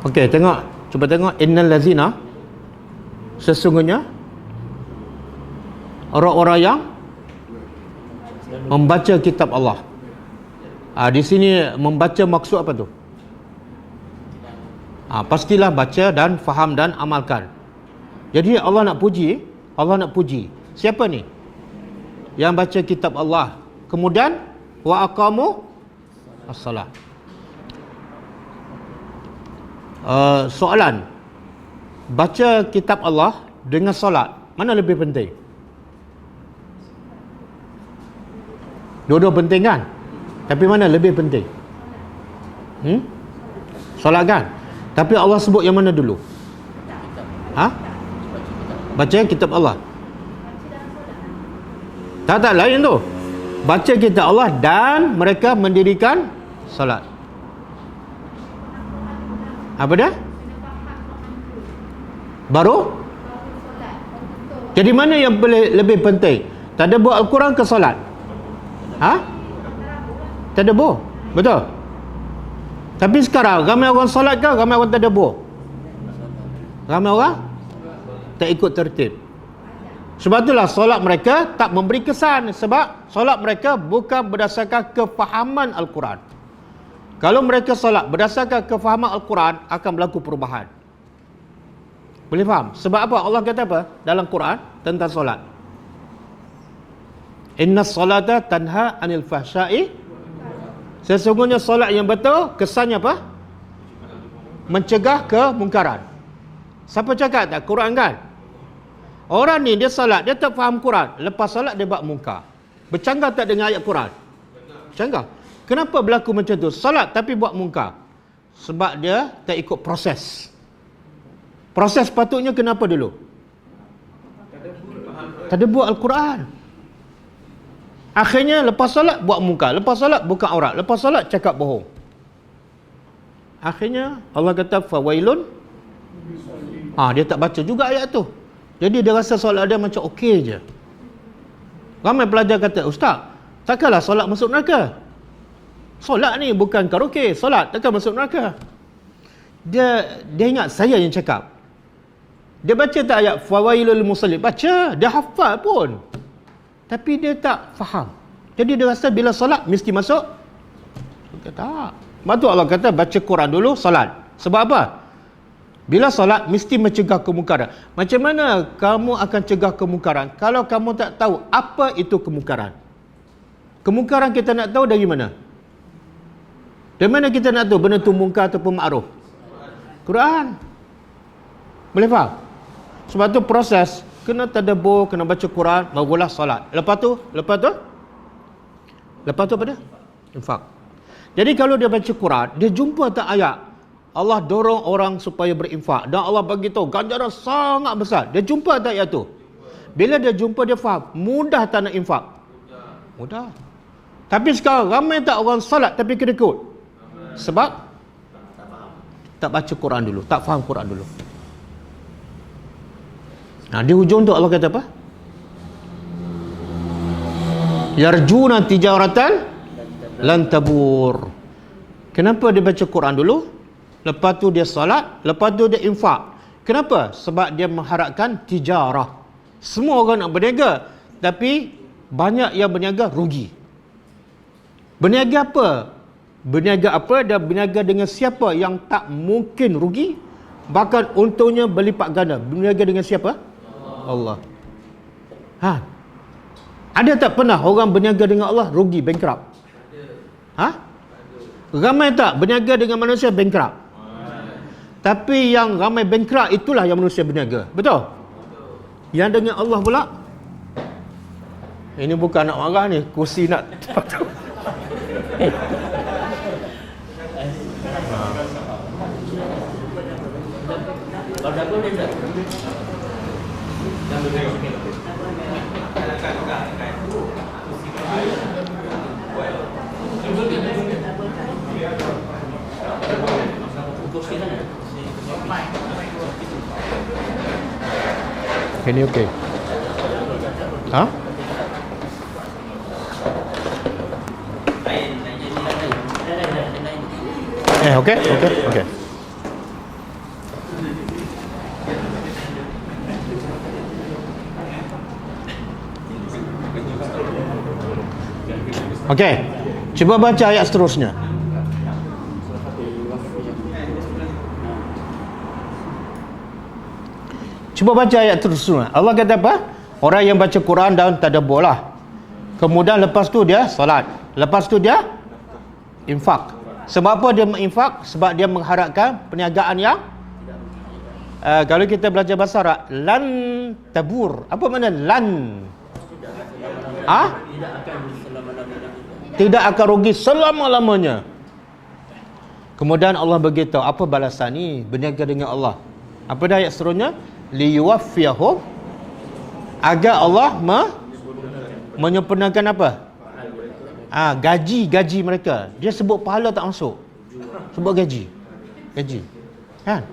Okey, tengok. Cuba tengok. Innal lazina, sesungguhnya orang-orang yang membaca kitab Allah. Di sini membaca maksud apa tu? Pastilah baca dan faham dan amalkan. Jadi Allah nak puji. Siapa ni? Yang baca kitab Allah. Kemudian wa aqamu as-salat. Soalan, baca kitab Allah dengan solat, mana lebih penting? Dua-dua penting kan? Tapi mana lebih penting? Solat kan? Tapi Allah sebut yang mana dulu? Baca kitab Allah. Tak lain tu. Baca kitab Allah dan mereka mendirikan solat. Apa dia? Baru? Jadi mana yang lebih penting? Tadabbur Al-Quran ke solat? Tadabbur. Betul? Tapi sekarang ramai orang solat ke ramai orang tadabbur? Ramai orang tak ikut tertib. Sebab itulah solat mereka tak memberi kesan, sebab solat mereka bukan berdasarkan kefahaman Al-Quran. Kalau mereka solat berdasarkan kefahaman Al-Quran, akan berlaku perubahan. Boleh faham? Sebab apa? Allah kata apa dalam Quran tentang solat? Inna salata tanha anil fahsya'i. Sesungguhnya solat yang betul, kesannya apa? Mencegah kemungkaran. Siapa cakap tak? Quran kan? Orang ni dia solat, dia tak faham Quran. Lepas solat dia buat mungkar. Bercanggah tak dengan ayat Quran? Bercanggah. Kenapa berlaku macam tu? Solat tapi buat mungkar. Sebab dia tak ikut proses. Proses patutnya kenapa dulu? Tadabbur Al-Quran. Akhirnya lepas solat buat mungkar, lepas solat buka aurat, lepas solat cakap bohong. Akhirnya Allah kata fawailun. Dia tak baca juga ayat tu. Jadi dia rasa solat dia macam okey je. Ramai pelajar kata, "Ustaz, takkanlah solat masuk neraka?" Solat ni bukan karaoke, solat takkan masuk neraka. Dia ingat saya yang cakap. Dia baca tak ayat fawailul musallin? Baca, dia hafal pun. Tapi dia tak faham. Jadi dia rasa bila solat mesti masuk. Dia tak. Sebab tu Allah kata baca Quran dulu solat. Sebab apa? Bila solat mesti mencegah kemungkaran. Macam mana kamu akan cegah kemungkaran kalau kamu tak tahu apa itu kemungkaran? Kemungkaran kita nak tahu dari mana? Dari mana kita nak tahu benda tu mungkar ataupun ma'ruf? Quran. Boleh faham? Sebab tu proses kena tadabbur, kena baca Quran, barulah solat. Lepas tu apa dia? Infak. Jadi kalau dia baca Quran, dia jumpa tak ayat Allah dorong orang supaya berinfak dan Allah bagi tahu ganjaran sangat besar. Dia jumpa tak ayat tu? Bila dia jumpa dia faham, mudah tak nak infak? Mudah. Tapi sekarang ramai tak orang solat tapi kedekut? Sebab tak baca Quran dulu, tak faham Quran dulu. Di hujung tu Allah kata apa? Yarjuna tijaratan lan tabur. Kenapa dia baca Quran dulu? Lepas tu dia salat, lepas tu dia infak. Kenapa? Sebab dia mengharapkan tijarah. Semua orang nak berniaga, tapi banyak yang berniaga rugi. Berniaga apa? Berniaga apa dan berniaga dengan siapa yang tak mungkin rugi? Bahkan untungnya berlipat ganda. Berniaga dengan siapa? Allah. Ada tak pernah orang berniaga dengan Allah rugi, bankrupt? Ramai tak berniaga dengan manusia bankrupt? Tapi yang ramai bankrupt itulah yang manusia berniaga. Betul? Yang dengan Allah pula, ini bukan nak marah ni, kursi nak Kalau dah boleh tak? Ini okey. Okey. Okey. Cuba baca ayat seterusnya. Cuba baca ayat seterusnya. Allah kata apa? Orang yang baca Quran dan tadabbur lah. Kemudian lepas tu dia solat. Lepas tu dia infak. Sebab apa dia menginfak? Sebab dia mengharapkan perniagaan yang kalau kita belajar bahasa Arab, lan tabur. Apa makna lan? Tidak akan rugi selama-lamanya. Kemudian Allah beritahu apa balasan ni? Berniaga dengan Allah. Apa dah ayat seterusnya? Liyuwaffiyahum, agar Allah menyempurnakan apa? Gaji mereka. Dia sebut pahala tak masuk. Sebut gaji. Kan?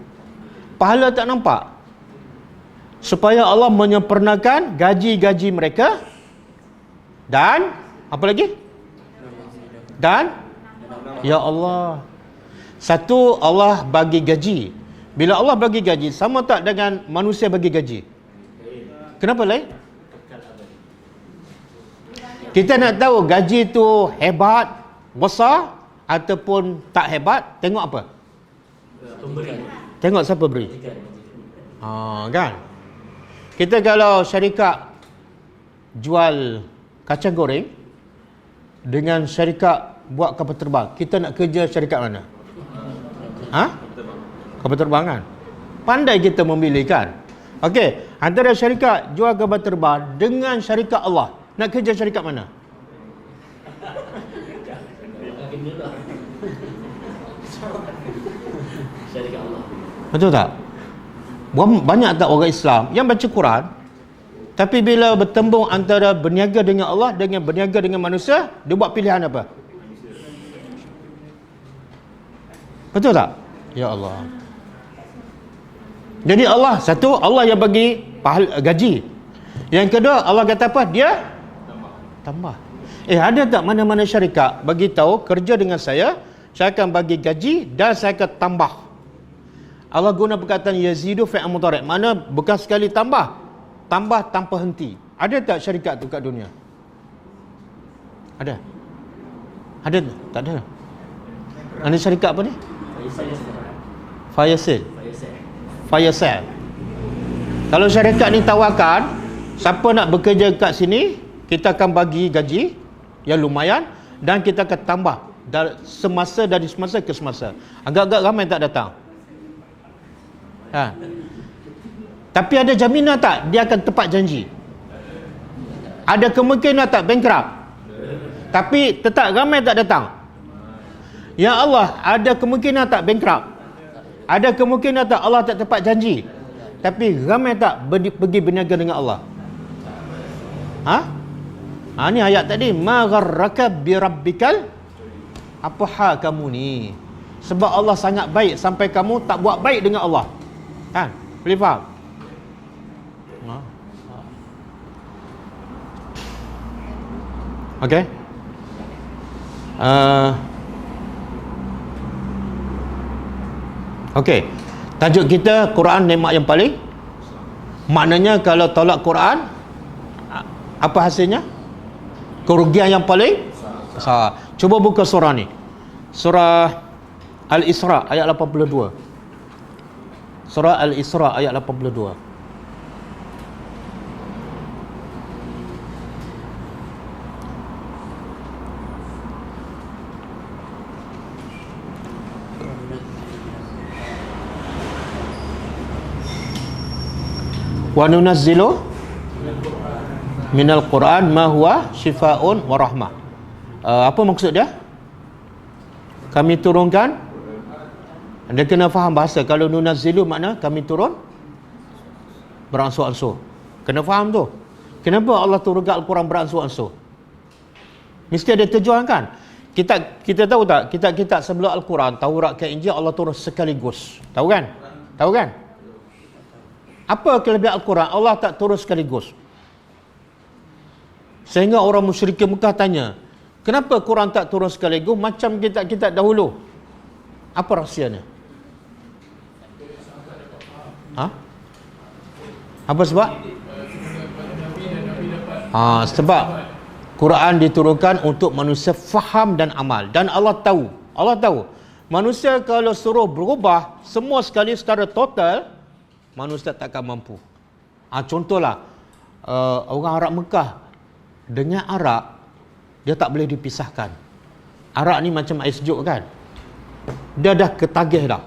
Pahala tak nampak. Supaya Allah menyempurnakan gaji-gaji mereka. Dan apa lagi? Dan ya Allah. Satu, Allah bagi gaji. Bila Allah bagi gaji, sama tak dengan manusia bagi gaji? Kenapa lain? Kita nak tahu gaji tu hebat, besar ataupun tak hebat, tengok apa? Tengok siapa beri. Kan? Kita kalau syarikat jual kacang goreng dengan syarikat buat kapal terbang, kita nak kerja syarikat mana? Kapal terbang kan? Pandai kita memilih kan? Okey, antara syarikat jual kapal terbang dengan syarikat Allah, nak kerja syarikat mana? Syarikat Allah. Betul tak? Banyak tak orang Islam yang baca Quran, tapi bila bertembung antara berniaga dengan Allah dengan berniaga dengan manusia, dia buat pilihan apa? Betul tak? Ya Allah. Jadi Allah, satu, Allah yang bagi gaji. Yang kedua, Allah kata apa? Dia tambah. Ada tak mana-mana syarikat bagi tahu kerja dengan saya akan bagi gaji dan saya akan tambah. Allah guna perkataan yazidu fi'il mudhari', mana bukan sekali tambah tanpa henti. Ada tak syarikat tu kat dunia? Ada? Ada tak? Ada. Ada syarikat apa ni? Fire sale. Kalau syarikat ni tawarkan, siapa nak bekerja kat sini, kita akan bagi gaji yang lumayan dan kita akan tambah dari semasa ke semasa. Agak-agak ramai tak datang. Tapi ada jaminan tak dia akan tepat janji? Ada kemungkinan tak bankrupt? Tapi tetap ramai tak datang. Ya Allah, ada kemungkinan tak bankrupt? Ada kemungkinan tak Allah tak tepat janji? Tapi ramai tak pergi berniaga dengan Allah? Ni ayat tadi, ma gharraka bi rabbikal, apa hal kamu ni? Sebab Allah sangat baik sampai kamu tak buat baik dengan Allah. Kan? Boleh faham? Okey. Okey. Tajuk kita Quran nikmat yang paling. Maknanya kalau tolak Quran, apa hasilnya? Kerugian yang paling besar. Cuba buka surah ni. Surah Al-Isra ayat 82. Surah Al-Isra ayat 82. Wa nunazzilu minal Quran ma huwa shifaa'un wa rahmah. Apa maksud dia? Kami turunkan. Anda kena faham bahasa. Kalau nunazzilu makna kami turun beransur-ansur. Kena faham tu. Kenapa Allah turunkan Al-Quran beransur-ansur? Mesti ada tujuan kan? Kita tahu tak? Kitab-kitab sebelum Al-Quran, Taurat ke Injil, Allah turun sekaligus. Tahu kan? Tahu kan? Apa kelebihan Al-Quran? Allah tak turun sekaligus. Sehingga orang musyrikin Mekah tanya, kenapa Quran tak turun sekaligus macam kitab-kitab dahulu? Apa rahsianya? Ha? Apa sebab? Sebab Quran diturunkan untuk manusia faham dan amal. Dan Allah tahu. Manusia kalau suruh berubah semua sekali secara total, manusia takkan mampu. Contohlah, orang Arab Mekah dengan Arak, dia tak boleh dipisahkan. Arak ni macam air sejuk kan? Dia dah ketagih dah.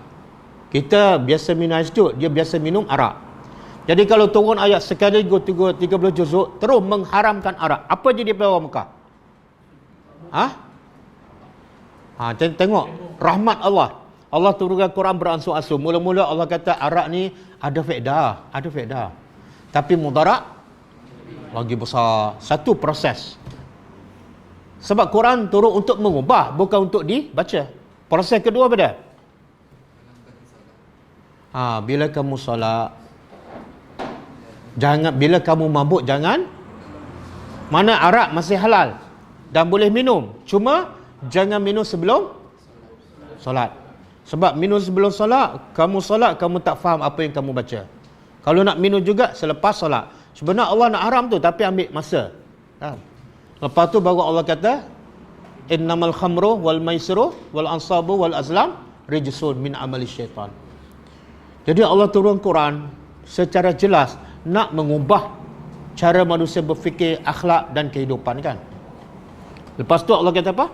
Kita biasa minum air sejuk, dia biasa minum arak. Jadi kalau turun ayat sekali 30 juzuk terus mengharamkan arak, apa jadi orang Mekah? Tengok rahmat Allah. Allah turunkan Quran beransur-ansur. Mula-mula Allah kata arak ni ada faedah. Tapi mudarat lagi besar. Satu proses. Sebab Quran turun untuk mengubah, bukan untuk dibaca. Proses kedua apa dia? Bila kamu solat, jangan, bila kamu mabuk jangan, mana arak masih halal dan boleh minum, cuma jangan minum sebelum solat. Sebab minum sebelum solat, kamu tak faham apa yang kamu baca. Kalau nak minum juga selepas solat. Sebenarnya Allah nak haram tu, tapi ambil masa. Lepas tu baru Allah kata, innamal khamru wal maisiru wal ansabu wal azlam rijsun min amali syaitan. Jadi Allah turun Quran secara jelas nak mengubah cara manusia berfikir, akhlak dan kehidupan kan. Lepas tu Allah kata apa?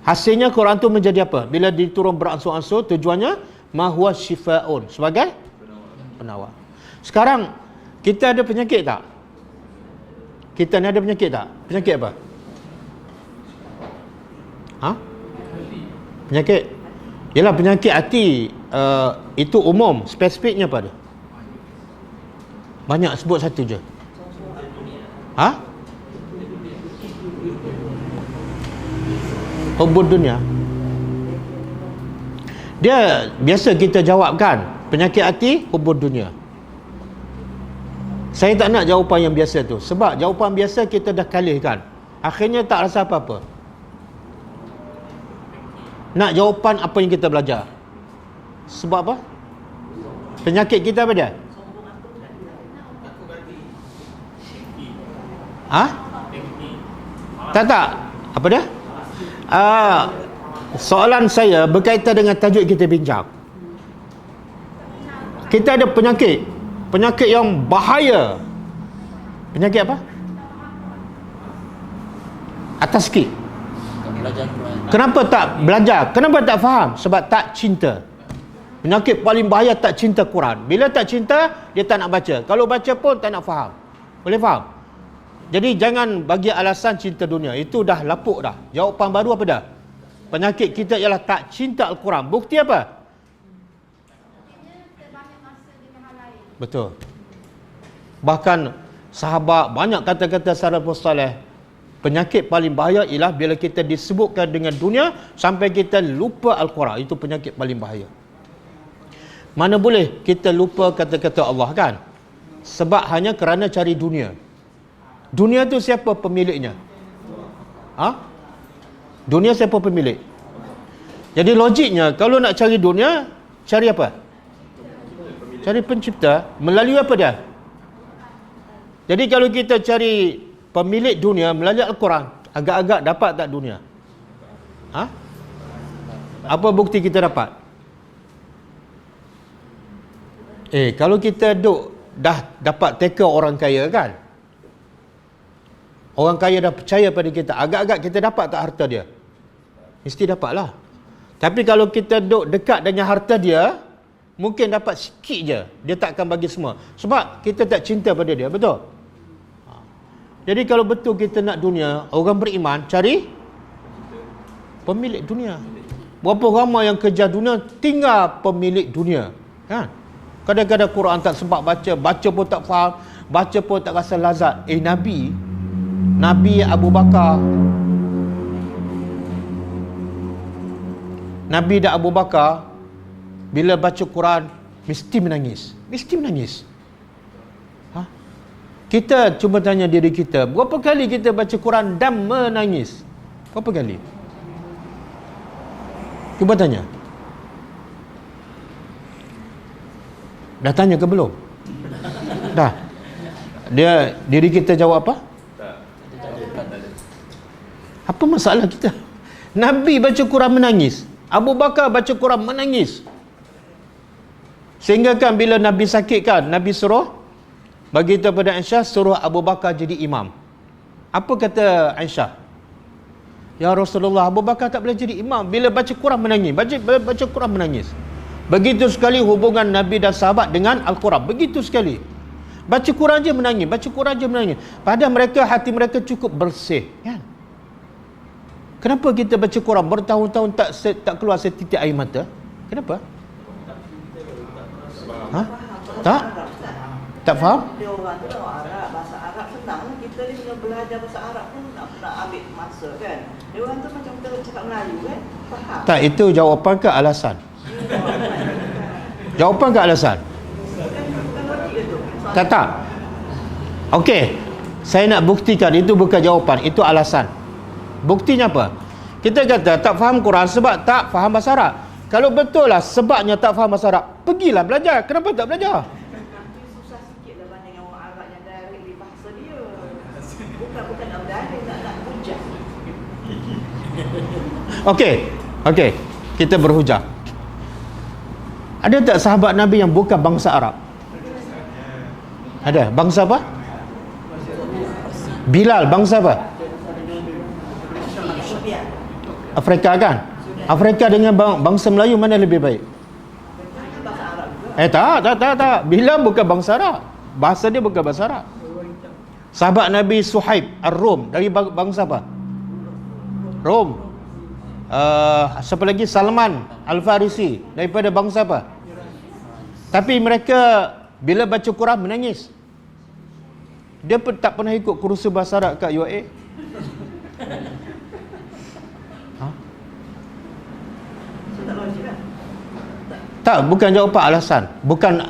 Hasilnya Quran tu menjadi apa? Bila diturun beransur-ansur, tujuannya ma huwa syifaun, sebagai penawar. Sekarang kita ada penyakit tak? Kita ni ada penyakit tak? Penyakit apa? Penyakit? Yalah, penyakit hati itu umum. Spesifiknya apa dia? Banyak, sebut satu je. Hubud dunia. Dia biasa kita jawabkan penyakit hati, hubud dunia. Saya tak nak jawapan yang biasa tu, sebab jawapan biasa kita dah kalihkan. Akhirnya tak rasa apa-apa. Nak jawapan apa yang kita belajar. Sebab apa? Penyakit kita apa dia? Tak. Apa dia? Soalan saya berkaitan dengan tajuk kita bincang. Kita ada penyakit yang bahaya. Penyakit apa? Atas sikit. Kenapa tak belajar? Kenapa tak faham? Sebab tak cinta. Penyakit paling bahaya tak cinta Quran. Bila tak cinta, dia tak nak baca. Kalau baca pun tak nak faham. Boleh faham? Jadi jangan bagi alasan cinta dunia. Itu dah lapuk dah. Jawapan baru apa dah? Penyakit kita ialah tak cinta Al-Quran. Bukti apa? Betul. Bahkan sahabat banyak kata-kata salafus salih. Penyakit paling bahaya ialah bila kita disebutkan dengan dunia sampai kita lupa Al-Quran. Itu penyakit paling bahaya. Mana boleh kita lupa kata-kata Allah kan? Sebab hanya kerana cari dunia. Dunia tu siapa pemiliknya? Dunia siapa pemilik? Jadi logiknya kalau nak cari dunia, cari apa? Cari pencipta. Melalui apa dia? Jadi kalau kita cari pemilik dunia melalui Al-Quran, agak-agak dapat tak dunia? Apa bukti kita dapat? Kalau kita dah dapat teka orang kaya kan, orang kaya dah percaya pada kita, agak-agak kita dapat tak harta dia? Mesti dapat lah. Tapi kalau kita duduk dekat dengan harta dia, mungkin dapat sikit je, dia tak akan bagi semua. Sebab kita tak cinta pada dia, betul? Jadi kalau betul kita nak dunia, orang beriman cari pemilik dunia. Berapa ramai yang kejar dunia, tinggal pemilik dunia kan? Kadang-kadang Quran tak sempat baca pun tak faham, baca pun tak rasa lazat. Nabi Abu Bakar, Nabi dan Abu Bakar bila baca Quran mesti menangis. Kita cuma tanya diri kita, berapa kali kita baca Quran dan menangis? Berapa kali? Cuba tanya. Dah tanya ke belum? Dah. Diri kita jawab apa? Apa masalah kita? Nabi baca Quran menangis. Abu Bakar baca Quran menangis. Sehingga kan bila Nabi sakit kan, Nabi suruh bagi tahu pada Aisyah, suruh Abu Bakar jadi imam. Apa kata Aisyah? Ya Rasulullah, Abu Bakar tak boleh jadi imam. Bila baca Quran menangis. Baca Quran menangis. Begitu sekali hubungan Nabi dan sahabat dengan Al-Quran. Begitu sekali. Baca Quran je menangis. Baca Quran je menangis. Padahal mereka, hati mereka cukup bersih. Kan? Kenapa kita baca Quran bertahun-tahun tak keluar setitik air mata? Kenapa? Ha? Tak faham? Dia orang tu tahu Arab, bahasa Arab senang. Kita ni bila belajar bahasa Arab pun nak ambil masa kan. Dia orang tu macam kita cakap Melayu kan. Faham? Tak, itu jawapan ke alasan? Jawapan ke alasan? Bukan logik ke tu? Tak. Okey. Saya nak buktikan itu bukan jawapan, itu alasan. Buktinya apa? Kita kata tak faham Quran sebab tak faham bahasa Arab. Kalau betul lah sebabnya tak faham bahasa Arab, pergilah belajar. Kenapa tak belajar? Susah sikit lah banding orang Arab yang direct di bahasa dia. Bukan nak berdalil, nak hujah. Okey. Kita berhujah. Ada tak sahabat Nabi yang bukan bangsa Arab? Ada. Bangsa apa? Bilal bangsa apa? Afrika kan? Afrika dengan bangsa Melayu mana lebih baik? Tak. Bilal bukan bangsa Arab. Bahasa dia bukan bahasa Arab. Sahabat Nabi Suhaib Ar-Rum dari bangsa apa? Rom. Siapa lagi? Salman Al-Farisi daripada bangsa apa? Tapi mereka bila baca Quran menangis. Dia tak pernah ikut kursus bahasa Arab kat UAE. Tak, bukan jawapan alasan. Bukan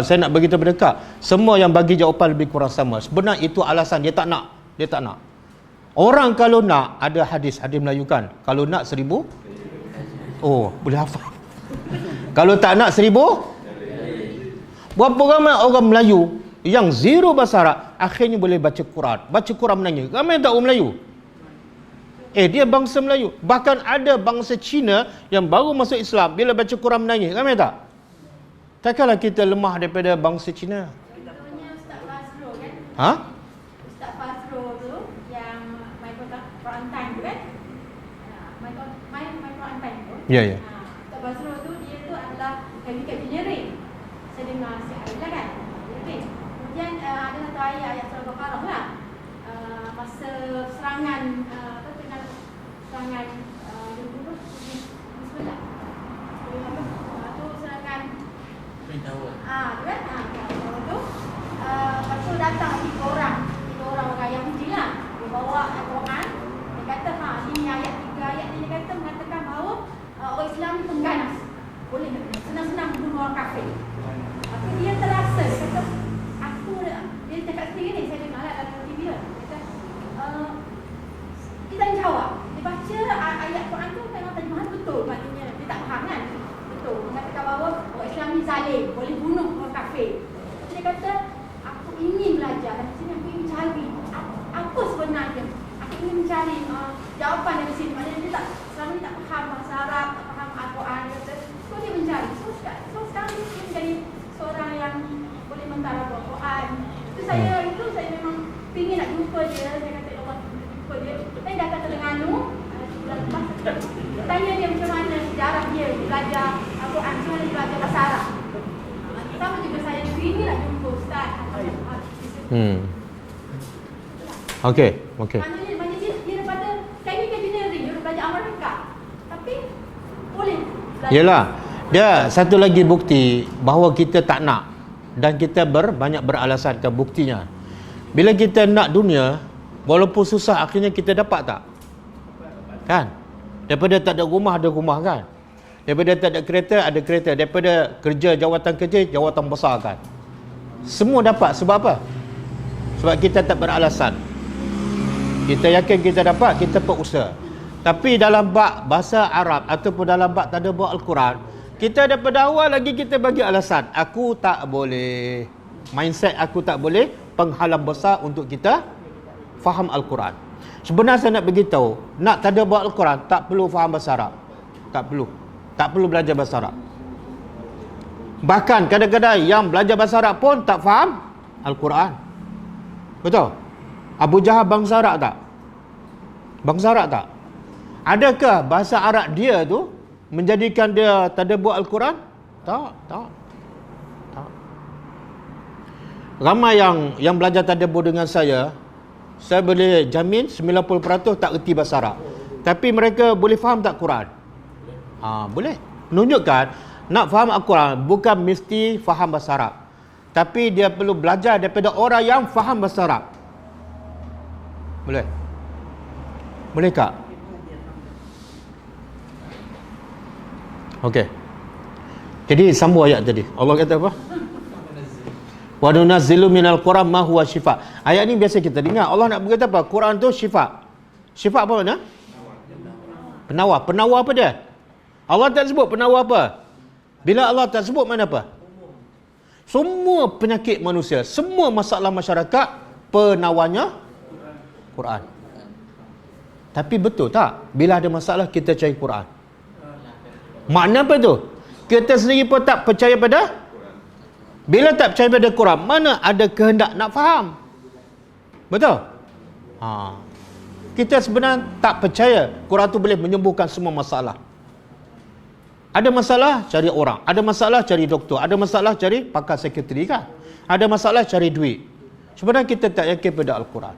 saya nak bagi tahu pada kak. Semua yang bagi jawapan lebih kurang sama. Sebenarnya itu alasan dia tak nak. Orang kalau nak, ada hadis Melayu kan. Kalau nak 1000, oh, boleh hafal. Kalau tak nak 1000, berapa ramai orang Melayu yang zero bahasa Arab akhirnya boleh baca Quran. Baca Quran menangis. Ramai tak orang Melayu? Dia bangsa Melayu. Bahkan ada bangsa Cina yang baru masuk Islam, bila baca Quran menangis. Ramai tak? Takkanlah kita lemah daripada bangsa Cina. Contohnya Ustaz Fazrul kan? Ha? Ustaz Fazrul tu yang main Quran time tu kan? Main Quran time tu. Ya. Ustaz Fazrul tu dia tu adalah chemical engineering. Saya dengar si Aila kan? Okay. Kemudian ada satu ayat surah Al-Baqarah lah. Masa serangan serangan Bismillah. Tu serangan Twin Tower. tu kan? Tu lepas tu datang tiga orang orang Yahudi lah. Dia bawa Al-Quran. Dia kata ini ayat 3 ayat ni dia kata mengatakan bahawa orang Islam ni pengganas. Boleh senang-senang bunuh orang kafir. Tapi dia terasa, dia kata dia cakap sendiri ni, saya dengar lah dalam TV lah. Dia kata kita jawab. Dia baca ayat Quran tu memang terjemahan betul, maknanya dia tak faham kan. Betul. Mengatakan bahawa orang Islam ni zalim, boleh bunuh orang kafir. Dia kata aku ingin belajar dan sini aku ingin cari apa sebenarnya. Aku ingin mencari jawapan dari sini. Maknanya dia selama ni tak faham bahasa Arab, tak faham Al-Quran. Dia kata so dia mencari. So sekarang dia menjadi seorang yang boleh mentara Al-Quran. Itu saya memang ingin nak jumpa dia. Saya kata Allah jumpa dia. Saya datang ke Terengganu bulan lepas. Tanya dia macam mana sejarah dia belajar Al-Quran, macam mana dia belajar bahasa Arab. Sama juga saya ingin nak jumpa Ustaz. Okey. Maknanya dia daripada chemical engineering, dia belajar Amerika. Tapi boleh belajar. Yelah. Dia satu lagi bukti bahawa kita tak nak dan kita banyak beralasan ke buktinya. Bila kita nak dunia, walaupun susah akhirnya kita dapat tak? Kan? Daripada tak ada rumah ada rumah kan? Daripada tak ada kereta ada kereta. Daripada kerja jawatan besar kan? Semua dapat sebab apa? Sebab kita tak beralasan. Kita yakin kita dapat, kita berusaha. Tapi dalam bab bahasa Arab ataupun dalam bab tadabbur Al-Quran, Kita daripada awal lagi kita bagi alasan. Aku tak boleh. Mindset aku tak boleh. Penghalang besar untuk kita faham Al-Quran. Sebenarnya saya nak beritahu, nak tadabbur Al-Quran tak perlu faham bahasa Arab. Tak perlu. Tak perlu belajar bahasa Arab. Bahkan kadang-kadang yang belajar bahasa Arab pun tak faham Al-Quran. Betul? Abu Jahal bangsa Arab tak? Bangsa Arab tak? Adakah bahasa Arab dia tu menjadikan dia tadabbur Al-Quran? Tak. Ramai yang belajar tadabbur dengan saya boleh jamin 90% tak erti bahasa Arab. Tapi mereka boleh faham tak Quran? Boleh. Menunjukkan nak faham Al-Quran bukan mesti faham bahasa Arab. Tapi dia perlu belajar daripada orang yang faham bahasa Arab. Boleh? Boleh tak? Okey. Jadi sambung ayat tadi. Allah kata apa? Wa nunazzilu minal Quran ma huwa syifa. Ayat ni biasa kita dengar. Allah nak berkata apa? Quran tu syifa. Syifa apa makna? Penawar. Penawar apa dia? Allah tak sebut penawar apa? Bila Allah tak sebut mana apa? Semua penyakit manusia, semua masalah masyarakat, penawarnya Quran. Tapi betul tak? Bila ada masalah kita cari Quran. Makna apa tu? Kita sendiri pun tak percaya pada. Bila tak percaya pada Quran, mana ada kehendak nak faham? Betul? Kita sebenarnya tak percaya Quran tu boleh menyembuhkan semua masalah. Ada masalah, cari orang. Ada masalah, cari doktor. Ada masalah, cari pakar sekretari kan? Ada masalah, cari duit. Sebenarnya kita tak yakin pada Al-Quran.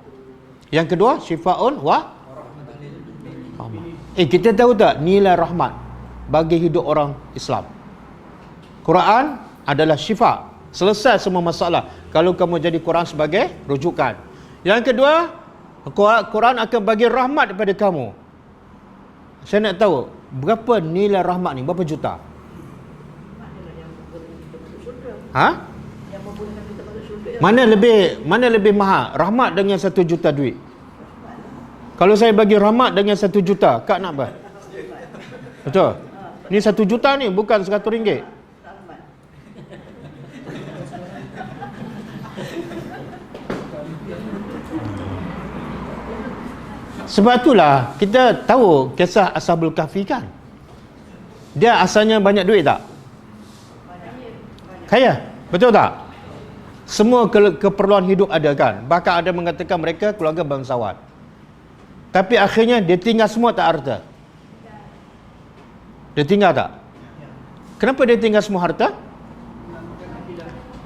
Yang kedua, syifa'un wa rahmat. Kita tahu tak nilai rahmat bagi hidup orang Islam? Quran adalah syifa. Selesai semua masalah kalau kamu jadi Quran sebagai rujukan. Yang kedua, Quran akan bagi rahmat kepada kamu. Saya nak tahu berapa nilai rahmat ni, berapa juta? Mana lebih mahal? Rahmat dengan 1 juta duit. Kalau saya bagi rahmat dengan 1 juta, kak nak apa? Betul? Ni 1 juta ni bukan 100 ringgit. Sebab itulah kita tahu kisah Ashabul Kahfi kan. Dia asalnya banyak duit tak? Kaya. Betul tak? Semua keperluan hidup ada kan. Bahkan ada mengatakan mereka keluarga bangsawan. Tapi akhirnya dia tinggal semua tak harta? Dia tinggal tak? Kenapa dia tinggal semua harta?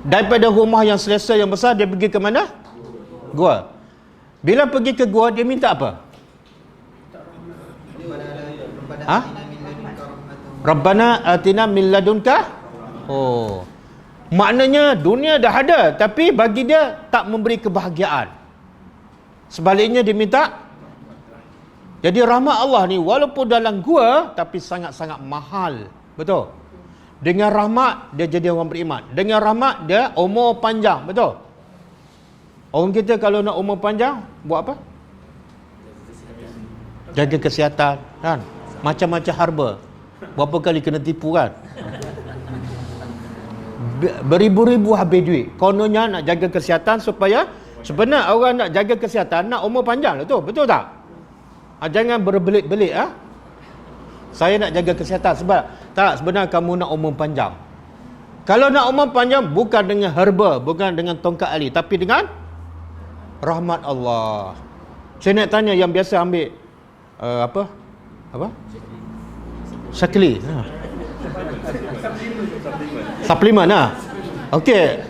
Daripada rumah yang selesa yang besar, dia pergi ke mana? Gua. Bila pergi ke gua, dia minta apa? Rabbana atina min ladunka. Maknanya dunia dah ada, tapi bagi dia tak memberi kebahagiaan. Sebaliknya dia minta. Jadi rahmat Allah ni walaupun dalam gua tapi sangat-sangat mahal. Betul? Dengan rahmat dia jadi orang beriman. Dengan rahmat dia umur panjang. Betul? Orang kita kalau nak umur panjang buat apa? Jaga kesihatan kan? Macam-macam harba. Berapa kali kena tipu kan? Beribu-ribu habis duit. Kononnya nak jaga kesihatan supaya sebenarnya orang nak jaga kesihatan nak umur panjang lah tu. Betul tak? Jangan berbelit-belit Saya nak jaga kesihatan sebab tak, sebenarnya kamu nak umur panjang. Kalau nak umur panjang bukan dengan herba, bukan dengan tongkat ali, tapi dengan rahmat Allah. Saya nak tanya yang biasa ambil apa? Syakli. Suplemen Okey,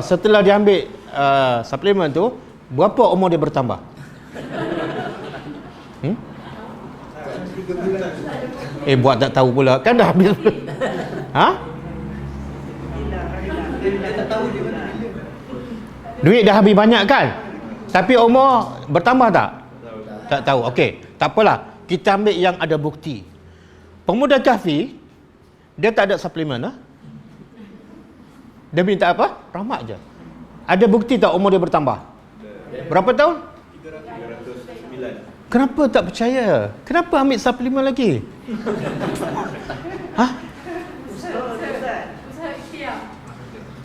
setelah dia ambil suplemen tu, berapa umur dia bertambah? Buat tak tahu pula. Kan dah habis. Duit dah habis banyak kan? Tapi umur bertambah tak? Tak tahu. Okey, tak apalah. Kita ambil yang ada bukti. Pemuda Kahfi, dia tak ada suplemen. Dia minta apa? Rahmat je. Ada bukti tak umur dia bertambah? Berapa tahun? 309. Kenapa tak percaya? Kenapa ambil suplemen lagi?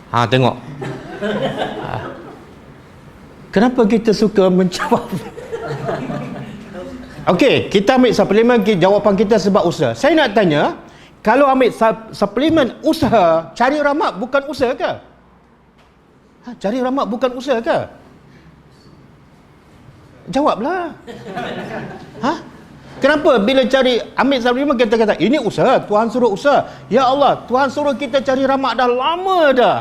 Tengok. Kenapa kita suka menjawab? Okey, kita ambil suplemen, jawapan kita sebab usaha. Saya nak tanya, kalau ambil suplemen usaha, cari rahmat bukan usaha ke? Cari rahmat bukan usaha ke? Jawablah. Kenapa bila ambil suplemen kita kata ini usaha, Tuhan suruh usaha. Ya Allah, Tuhan suruh kita cari rahmat dah lama dah.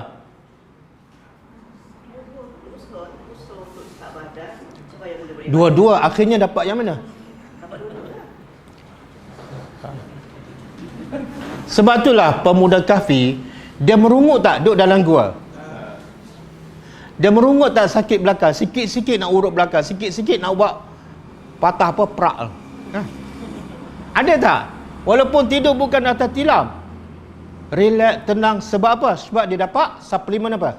Dua-dua akhirnya dapat yang mana? Sebab itulah pemuda Kahfi, dia merungut tak duduk dalam gua? Dia merungut tak sakit belakang? Sikit-sikit nak urut belakang, sikit-sikit nak buat patah perak. Ada tak? Walaupun tidur bukan atas tilam, relax, tenang. Sebab apa? Sebab dia dapat suplemen apa?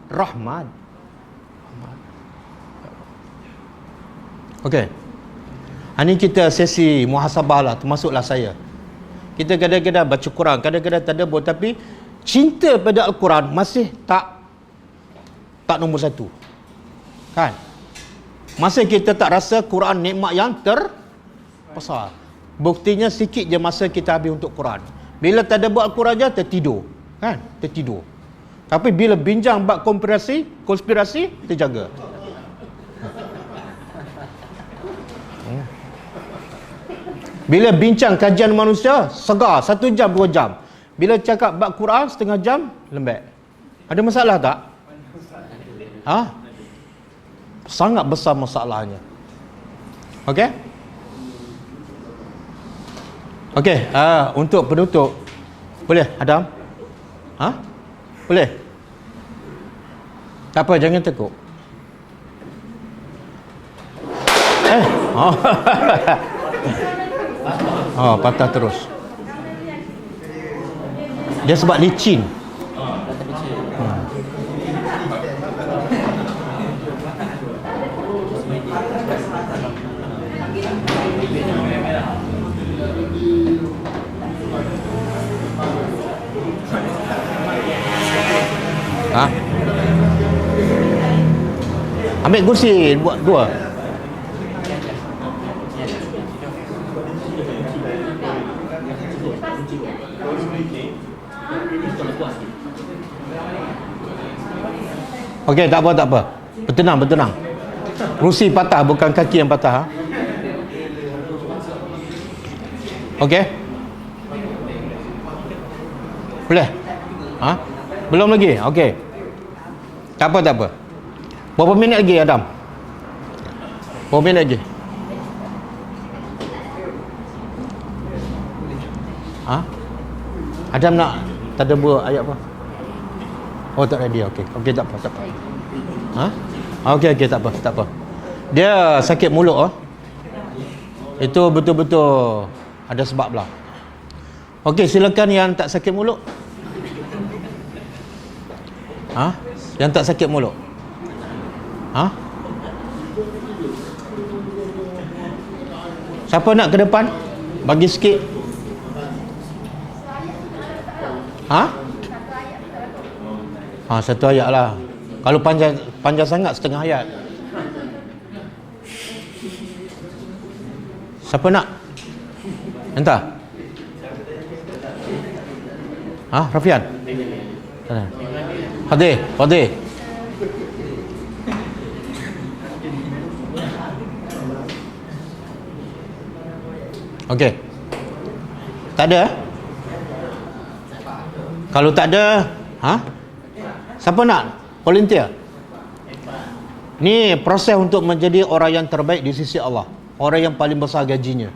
Rahmat. Okey. Ini kita sesi muhasabah lah, termasuklah saya. Kita kadang-kadang baca Quran, kadang-kadang tadabbur, tapi cinta pada Al-Quran masih tak nombor satu. Kan? Masih kita tak rasa Quran nikmat yang terbesar. Buktinya sikit je masa kita habis untuk Quran. Bila tadabbur Al-Quran je tertidur. Kan? Tertidur. Tapi bila bincang bab konspirasi terjaga. Bila bincang kajian manusia, segar 1 jam 2 jam. Bila cakap bab Quran setengah jam, lembek. Ada masalah tak? Sangat besar masalahnya. Okey? Okey, untuk penutup, boleh Adam? Boleh? Tak apa, jangan tekuk. Patah terus. Dia sebab licin. Ambil kursi buat 2. Okey, tak apa. Bertenang. Kursi patah, bukan kaki yang patah. Okey? Boleh? Belum lagi? Okey. Tak apa. Berapa minit lagi, Adam? Berapa minit lagi? Adam nak tadabbur ayat apa? Oh, tak ready. Okey, tak apa. Okey, tak apa. Dia sakit mulut. Itu betul-betul ada sebab lah. Okey, silakan yang tak sakit mulut. Yang tak sakit mulut. Siapa nak ke depan? Bagi sikit. Satu ayat lah. Kalau panjang sangat, setengah ayat. Siapa nak? Entah. Rafian? Fadil. Okey. Tak ada? Kalau tak ada, siapa nak volunteer? Ni proses untuk menjadi orang yang terbaik di sisi Allah. Orang yang paling besar gajinya.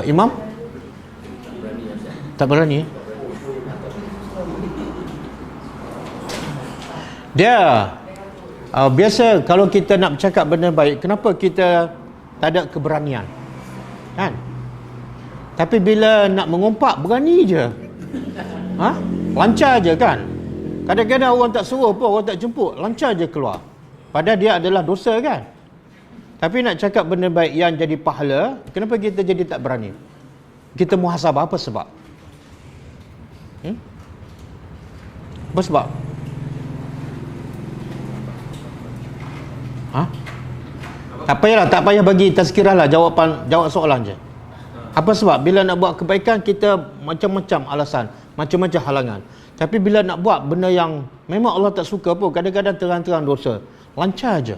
Imam? Tak berani? Dia biasa kalau kita nak bercakap benda baik, kenapa kita tak ada keberanian? Kan? Tapi bila nak mengumpat, berani je. Lancar je kan? Kadang-kadang orang tak suruh pun, orang tak jemput, lancar je keluar. Padahal dia adalah dosa kan. Tapi nak cakap benda baik yang jadi pahala, kenapa kita jadi tak berani? Kita muhasabah apa sebab? Apa sebab? Tak payahlah, tak payah bagi tazkirah lah, jawab soalan je. Apa sebab? Bila nak buat kebaikan, kita macam-macam alasan, macam-macam halangan. Tapi bila nak buat benda yang memang Allah tak suka pun, kadang-kadang terang-terang dosa, lancar je.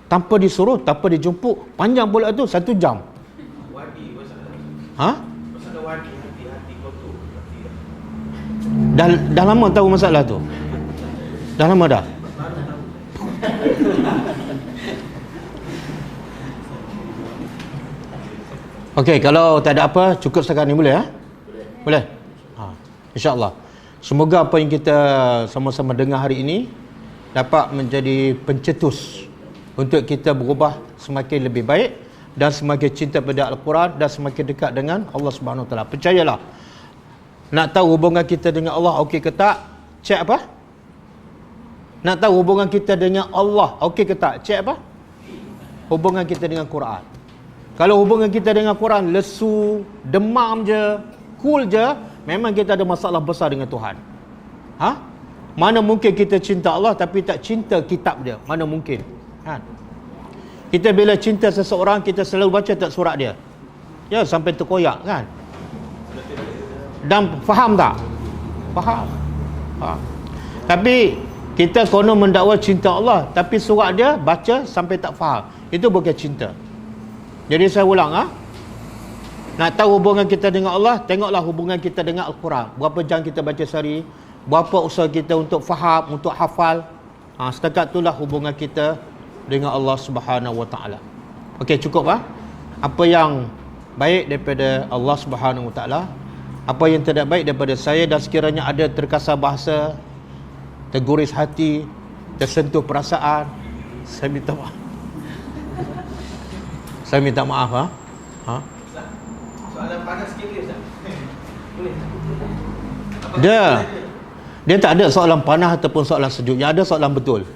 Tanpa disuruh, tanpa dijemput, panjang pula tu 1 jam. Wadi masalah. Masalah wadi, hati kotor. Dah lama tahu masalah tu? Dah lama dah? Okey, kalau tak ada apa, cukup setakat ni boleh? Boleh? InsyaAllah. Semoga apa yang kita sama-sama dengar hari ini dapat menjadi pencetus untuk kita berubah semakin lebih baik dan semakin cinta pada Al-Quran dan semakin dekat dengan Allah Subhanahu Wa Taala. Percayalah. Nak tahu hubungan kita dengan Allah okey ke tak? Cek apa? Nak tahu hubungan kita dengan Allah okey ke tak? Cek apa? Hubungan kita dengan Quran. Kalau hubungan kita dengan Quran lesu, demam je, cool je, memang kita ada masalah besar dengan Tuhan. Mana mungkin kita cinta Allah tapi tak cinta kitab dia? Mana mungkin? Kita bila cinta seseorang, kita selalu baca tak surat dia? Ya, sampai terkoyak kan? Dan faham tak? Faham. Tapi kita konon mendakwa cinta Allah, tapi surat dia baca sampai tak faham. Itu bukan cinta. Jadi saya ulang, nak tahu hubungan kita dengan Allah, tengoklah hubungan kita dengan Al-Quran. Berapa jam kita baca sehari, berapa usaha kita untuk faham, untuk hafal. Setakat itulah hubungan kita dengan Allah Subhanahu Wa Taala. Okey, cukup apa yang baik daripada Allah Subhanahu Wa Taala, apa yang tidak baik daripada saya, dan sekiranya ada terkasar bahasa, terguris hati, tersentuh perasaan, saya minta maaf. Saya minta maaf. Soalan panas sikit Ustaz. Boleh. Dia tak ada soalan panas ataupun soalan sejuk. Yang ada soalan betul.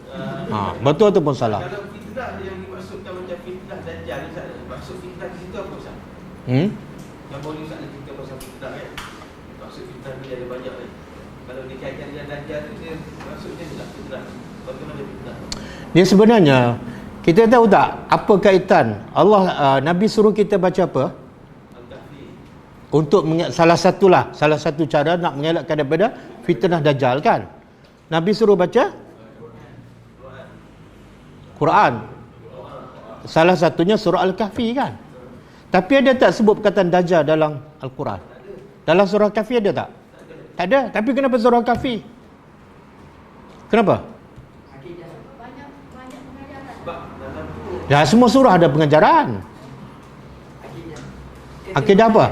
Betul ataupun salah. Kalau fitnah yang dimaksudkan macam fitnah Dajjal, Ustaz, maksud fitnah di situ apa Ustaz? Yang boleh Ustaz cerita pasal fitnah kan? Maksud fitnah ni ada banyak kan? Kalau dikaitkan dengan Dajjal tu, dia maksudnya tak fitnah. Bagaimana fitnah? Dia sebenarnya, kita tahu tak apa kaitan Allah, Nabi suruh kita baca apa? Al-Kahfi. Untuk salah satu cara nak mengelakkan daripada fitnah Dajjal kan? Nabi suruh baca Quran. Salah satunya surah Al-Kahfi kan? Tapi ada tak sebut perkataan Dajjal dalam Al-Quran? Dalam surah Al-Kahfi ada tak? Tak ada. Tapi kenapa surah Al-Kahfi? Kenapa? Ya, semua surah ada pengajaran. Akidah apa?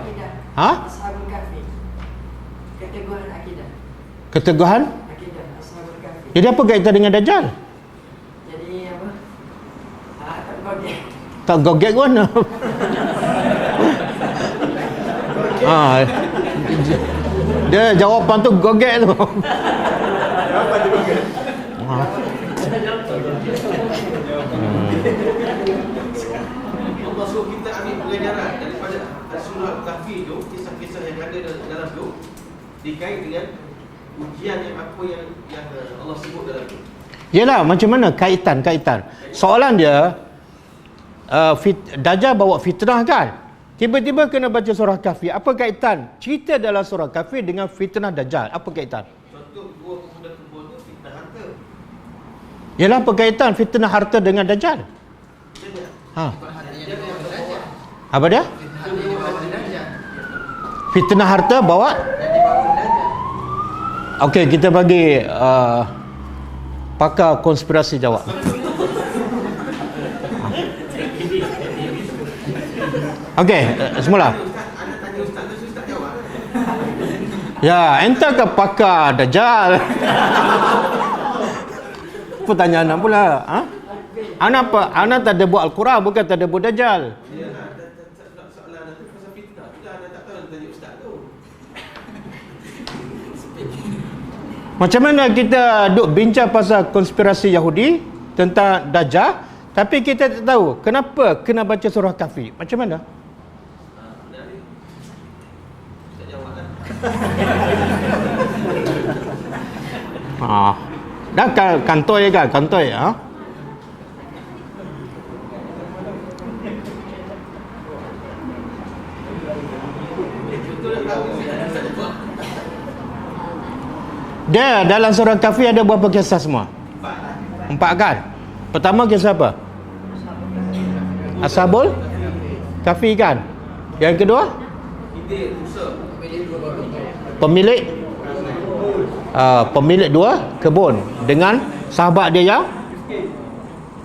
Ashabul Kahfi. Keteguhan akidah. Keteguhan? Akidah Ashabul Kahfi. Jadi apa kaitan dengan Dajjal? Jadi apa? Tak gogek. Tak gogek ke mana? Dia jawapan tu gogek tu. Apa dia gogek? Allah suruh kita ambil pengajaran daripada surah Al-Kahfi tu, kisah-kisah yang ada dalam tu dikait dengan ujian yang apa yang Allah sebut dalam tu. Yelah, macam mana kaitan? Soalan dia, Dajjal bawa fitnah kan? Tiba-tiba kena baca surah Kahfi. Apa kaitan cerita dalam surah Kahfi dengan fitnah Dajjal? Apa kaitan? Contoh dua pemuda kebun tu fitnah harta. Yelah, apa kaitan fitnah harta dengan Dajjal? Apa dia? Fitnah harta bawa? Okey, kita bagi pakar konspirasi jawab. Okey, semula. Anda tanya Ustaz tu, Ustaz jawab. Ya, entah ke pakar Dajjal. Pertanyaan apa pula? Ana apa? Ana tak ada buat Al-Quran, bukan tak ada buat Dajjal. Ya, soalan tu pasal fitnah. Anda tak tahu tanya Ustaz tu. Macam mana kita duk bincang pasal konspirasi Yahudi tentang Dajjal, tapi kita tak tahu kenapa kena baca surah Kahfi? Macam mana? Tak jawab kan? Dah kantoi kan? Kantoi ha? Dia dalam surah Kahfi ada berapa kisah semua? 4 kan? Pertama kisah apa? Ashabul Kahfi kan? Yang kedua? Pemilik 2 kebun dengan sahabat dia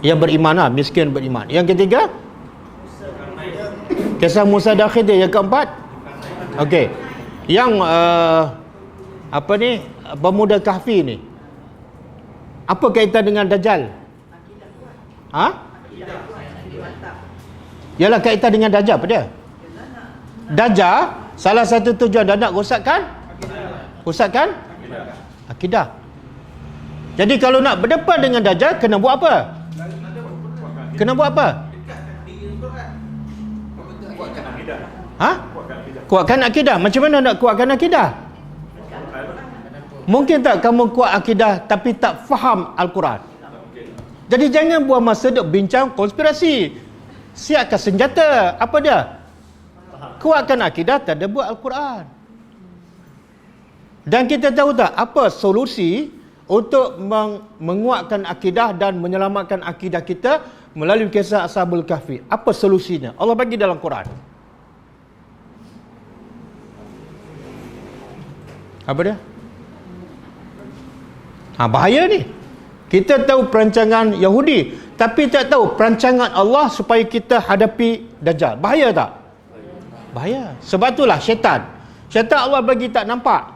yang beriman lah, miskin beriman. Yang ketiga? Kisah Musa dan Khidir. Yang keempat? Okey. Yang apa ni? Pemuda Kahfi ni. Apa kaitan dengan Dajjal? Ha? Yalah, kaitan dengan Dajjal apa dia? Dajjal salah satu tujuan dia nak rosakkan akidah. Jadi kalau nak berdepan dengan Dajjal, kena buat apa? Ha? Kuatkan akidah. Macam mana nak kuatkan akidah? Mungkin tak kamu kuat akidah tapi tak faham Al-Quran. Jadi jangan buang masa duk bincang konspirasi. Siapkan senjata. Apa dia? Kuatkan akidah, tadabbur Al-Quran. Dan kita tahu tak apa solusi untuk menguatkan akidah dan menyelamatkan akidah kita melalui kisah Ashabul Kahfi? Apa solusinya? Allah bagi dalam Quran. Apa dia? Bahaya ni. Kita tahu perancangan Yahudi tapi tak tahu perancangan Allah supaya kita hadapi Dajjal. Bahaya tak? Bahaya. Sebab itulah syaitan Allah bagi tak nampak.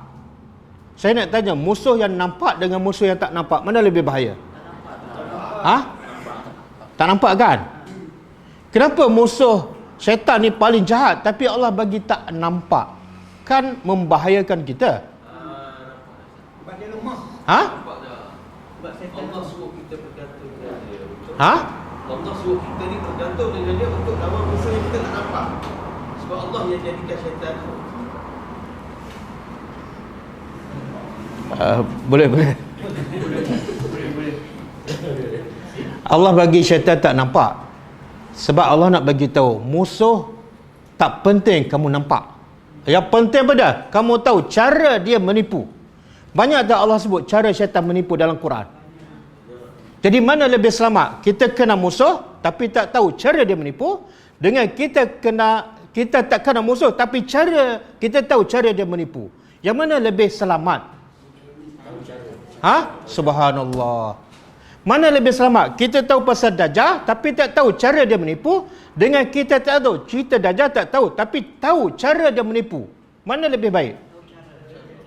Saya nak tanya, musuh yang nampak dengan musuh yang tak nampak, mana lebih bahaya? Tak nampak kan? Kenapa musuh syaitan ni paling jahat tapi Allah bagi tak nampak? Kan membahayakan kita. Allah suruh kita bergantung dengan dia. Allah suruh kita ni bergantung dengan dia untuk lawan musuh yang kita tak nampak. Sebab Allah yang jadikan syaitan. Boleh. Allah bagi syaitan tak nampak. Sebab Allah nak bagi tahu musuh tak penting kamu nampak. Yang penting apa dah? Kamu tahu cara dia menipu. Banyak tak Allah sebut cara syaitan menipu dalam Quran? Jadi mana lebih selamat? Kita kena musuh tapi tak tahu cara dia menipu, dengan kita tak kena musuh tapi kita tahu cara dia menipu. Yang mana lebih selamat? Subhanallah. Mana lebih selamat? Kita tahu pasal Dajjal tapi tak tahu cara dia menipu, dengan kita tak tahu cerita Dajjal, tak tahu tapi tahu cara dia menipu. Mana lebih baik?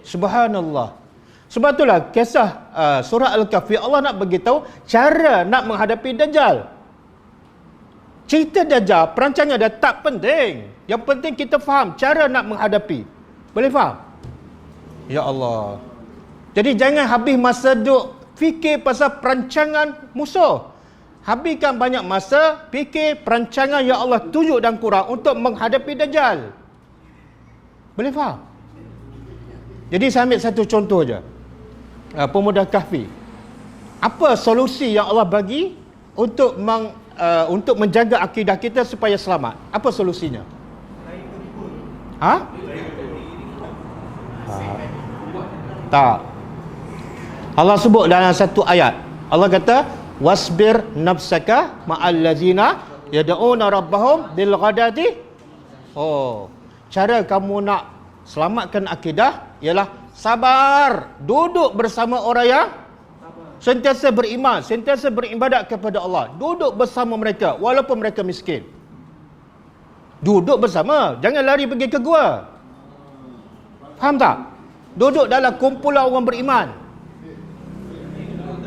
Subhanallah. Sebab itulah kisah surah Al-Kahfi Allah nak bagi tahu cara nak menghadapi Dajjal. Cerita Dajjal, perancangan dia tak penting. Yang penting kita faham cara nak menghadapi. Boleh faham? Ya Allah. Jadi jangan habis masa duk fikir pasal perancangan musuh. Habiskan banyak masa fikir perancangan yang Allah tunjuk dalam Quran untuk menghadapi Dajjal. Boleh faham? Jadi saya ambil satu contoh je. Pemuda Kahfi. Apa solusi yang Allah bagi untuk menjaga akidah kita supaya selamat? Apa solusinya? Tak. Allah sebut dalam satu ayat. Allah kata, wasbir nafsaka ma'al ladzina yad'una rabbahum bil ghadati. Cara kamu nak selamatkan akidah ialah sabar, duduk bersama orang yang sentiasa beriman, sentiasa beribadat kepada Allah. Duduk bersama mereka walaupun mereka miskin. Duduk bersama, jangan lari pergi ke gua. Faham tak? Duduk dalam kumpulan orang beriman.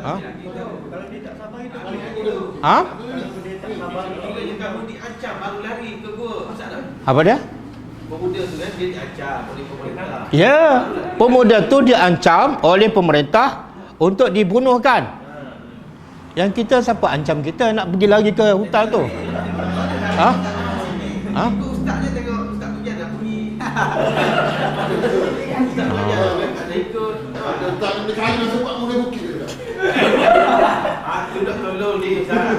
Kalau dia tak sabar itu Kamu diancam baru lari ke gua. Apa dia? pemuda tu kan dia diancam oleh pemerintah. Ya, pemuda tu diancam oleh pemerintah untuk dibunuhkan. Yang kita siapa ancam kita nak pergi lagi ke hutan tu? Ha? Ha? Itu ustaz dia tengok ustaz Pujian dah pergi. Ustaz Pujian ada ikut. Ada tak ada kain sebab boleh bukit dia. Tu nak tolong dia ustaz.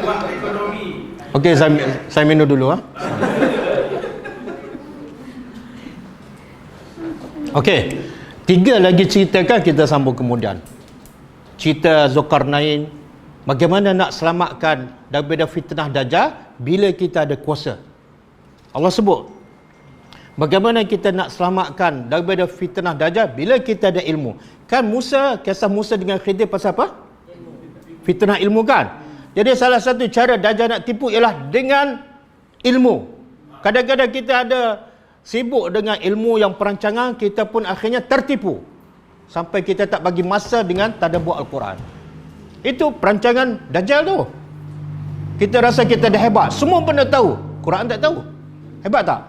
Buat ekonomi. Okey, saya minum dulu ha. Okey. 3 lagi cerita kan kita sambung kemudian. Cerita Zulkarnain, bagaimana nak selamatkan daripada fitnah Dajjal bila kita ada kuasa. Allah sebut bagaimana kita nak selamatkan daripada fitnah Dajjal bila kita ada ilmu. Kan Musa, kisah Musa dengan Khidir pasal apa? Fitnah ilmu kan. Jadi salah satu cara Dajjal nak tipu ialah dengan ilmu. Kadang-kadang kita ada sibuk dengan ilmu yang perancangan, kita pun akhirnya tertipu sampai kita tak bagi masa dengan tadabbur Al-Quran. Itu perancangan Dajjal tu. Kita rasa kita dah hebat, semua benda tahu, Quran tak tahu. Hebat tak?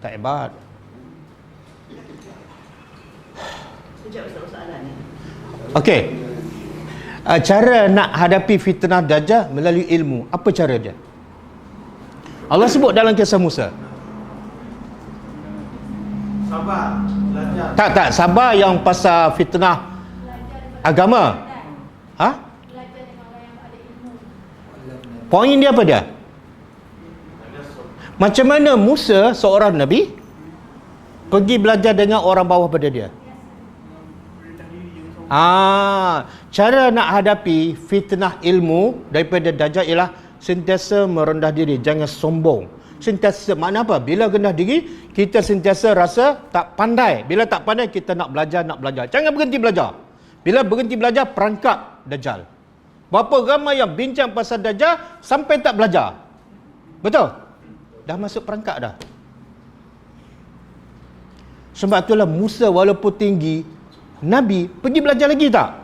Tak hebat. Sekejap Ustaz soalan ni. Okey. Cara nak hadapi fitnah Dajjal melalui ilmu. Apa cara dia? Allah sebut dalam kisah Musa. Sabar, belajar. Tak, sabar yang pasal fitnah agama. Ha? Belajar dengan orang yang ada ilmu. Poin dia apa dia? Macam mana Musa seorang Nabi pergi belajar dengan orang bawah pada dia? Cara nak hadapi fitnah ilmu daripada Dajjal ialah sentiasa merendah diri, jangan sombong. Sentiasa makna apa? Bila rendah diri, kita sentiasa rasa tak pandai. Bila tak pandai, kita nak belajar. Jangan berhenti belajar. Bila berhenti belajar, perangkap Dajjal. Berapa ramai yang bincang pasal Dajjal sampai tak belajar? Betul? Dah masuk perangkap dah. Sebab itulah Musa walaupun tinggi, Nabi pergi belajar lagi tak?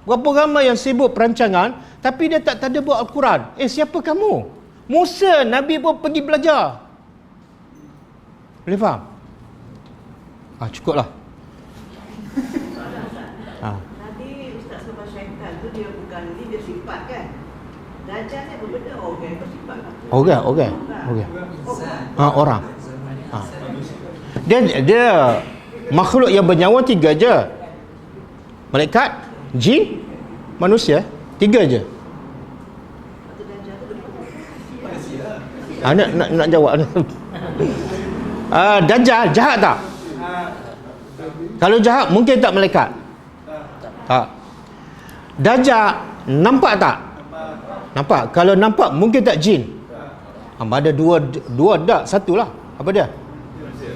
Berapa ramai yang sibuk perancangan tapi dia tak tadabbur Al-Quran. Siapa kamu? Musa, Nabi pun pergi belajar. Boleh faham? Cukuplah. Tadi Ustaz sebut syaitan tu dia bukan ni, dia sifat kan? Dajjal ni berbeza orang ke sifat apa? Orang. Orang. Dia makhluk yang bernyawa 3 je. Malaikat, jin, manusia, 3 je. Nak jawab. Dajjal jahat tak? Kalau jahat mungkin tak malaikat? Tak. Dajjal nampak tak? Nampak. Kalau nampak mungkin tak jin? Ada dua tak, satulah. Apa dia?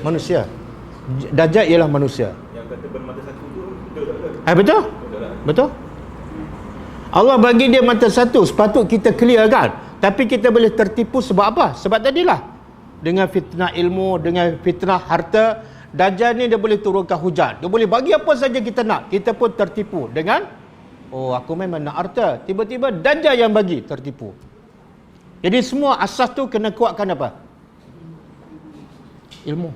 Manusia. Dajjal ialah manusia. Yang kata bermata satu tu betul. Betul? Betul? Allah bagi dia mata satu, sepatut kita clear kan? Tapi kita boleh tertipu sebab apa? Sebab tadilah dengan fitnah ilmu, dengan fitnah harta, Dajjal ni dia boleh turunkan hujan. Dia boleh bagi apa saja kita nak. Kita pun tertipu dengan aku memang nak harta. Tiba-tiba Dajjal yang bagi, tertipu. Jadi semua asas tu kena kuatkan apa? Ilmu.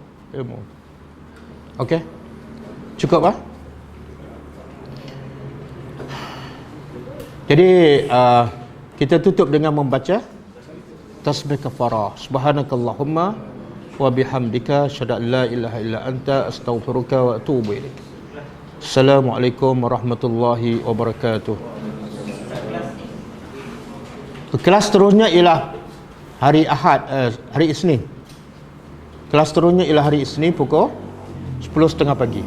Okey? Cukup ah? Jadi kita tutup dengan membaca tasbih kafarah. Subhanakallahumma wa bihamdika asyhadu an la ilaha illa anta astaghfiruka wa atubu ilaik. Assalamualaikum warahmatullahi wabarakatuh. Kelas seterusnya ialah hari Ahad, hari Isnin. Kelas seterusnya ialah hari Isnin pukul 10.30 pagi.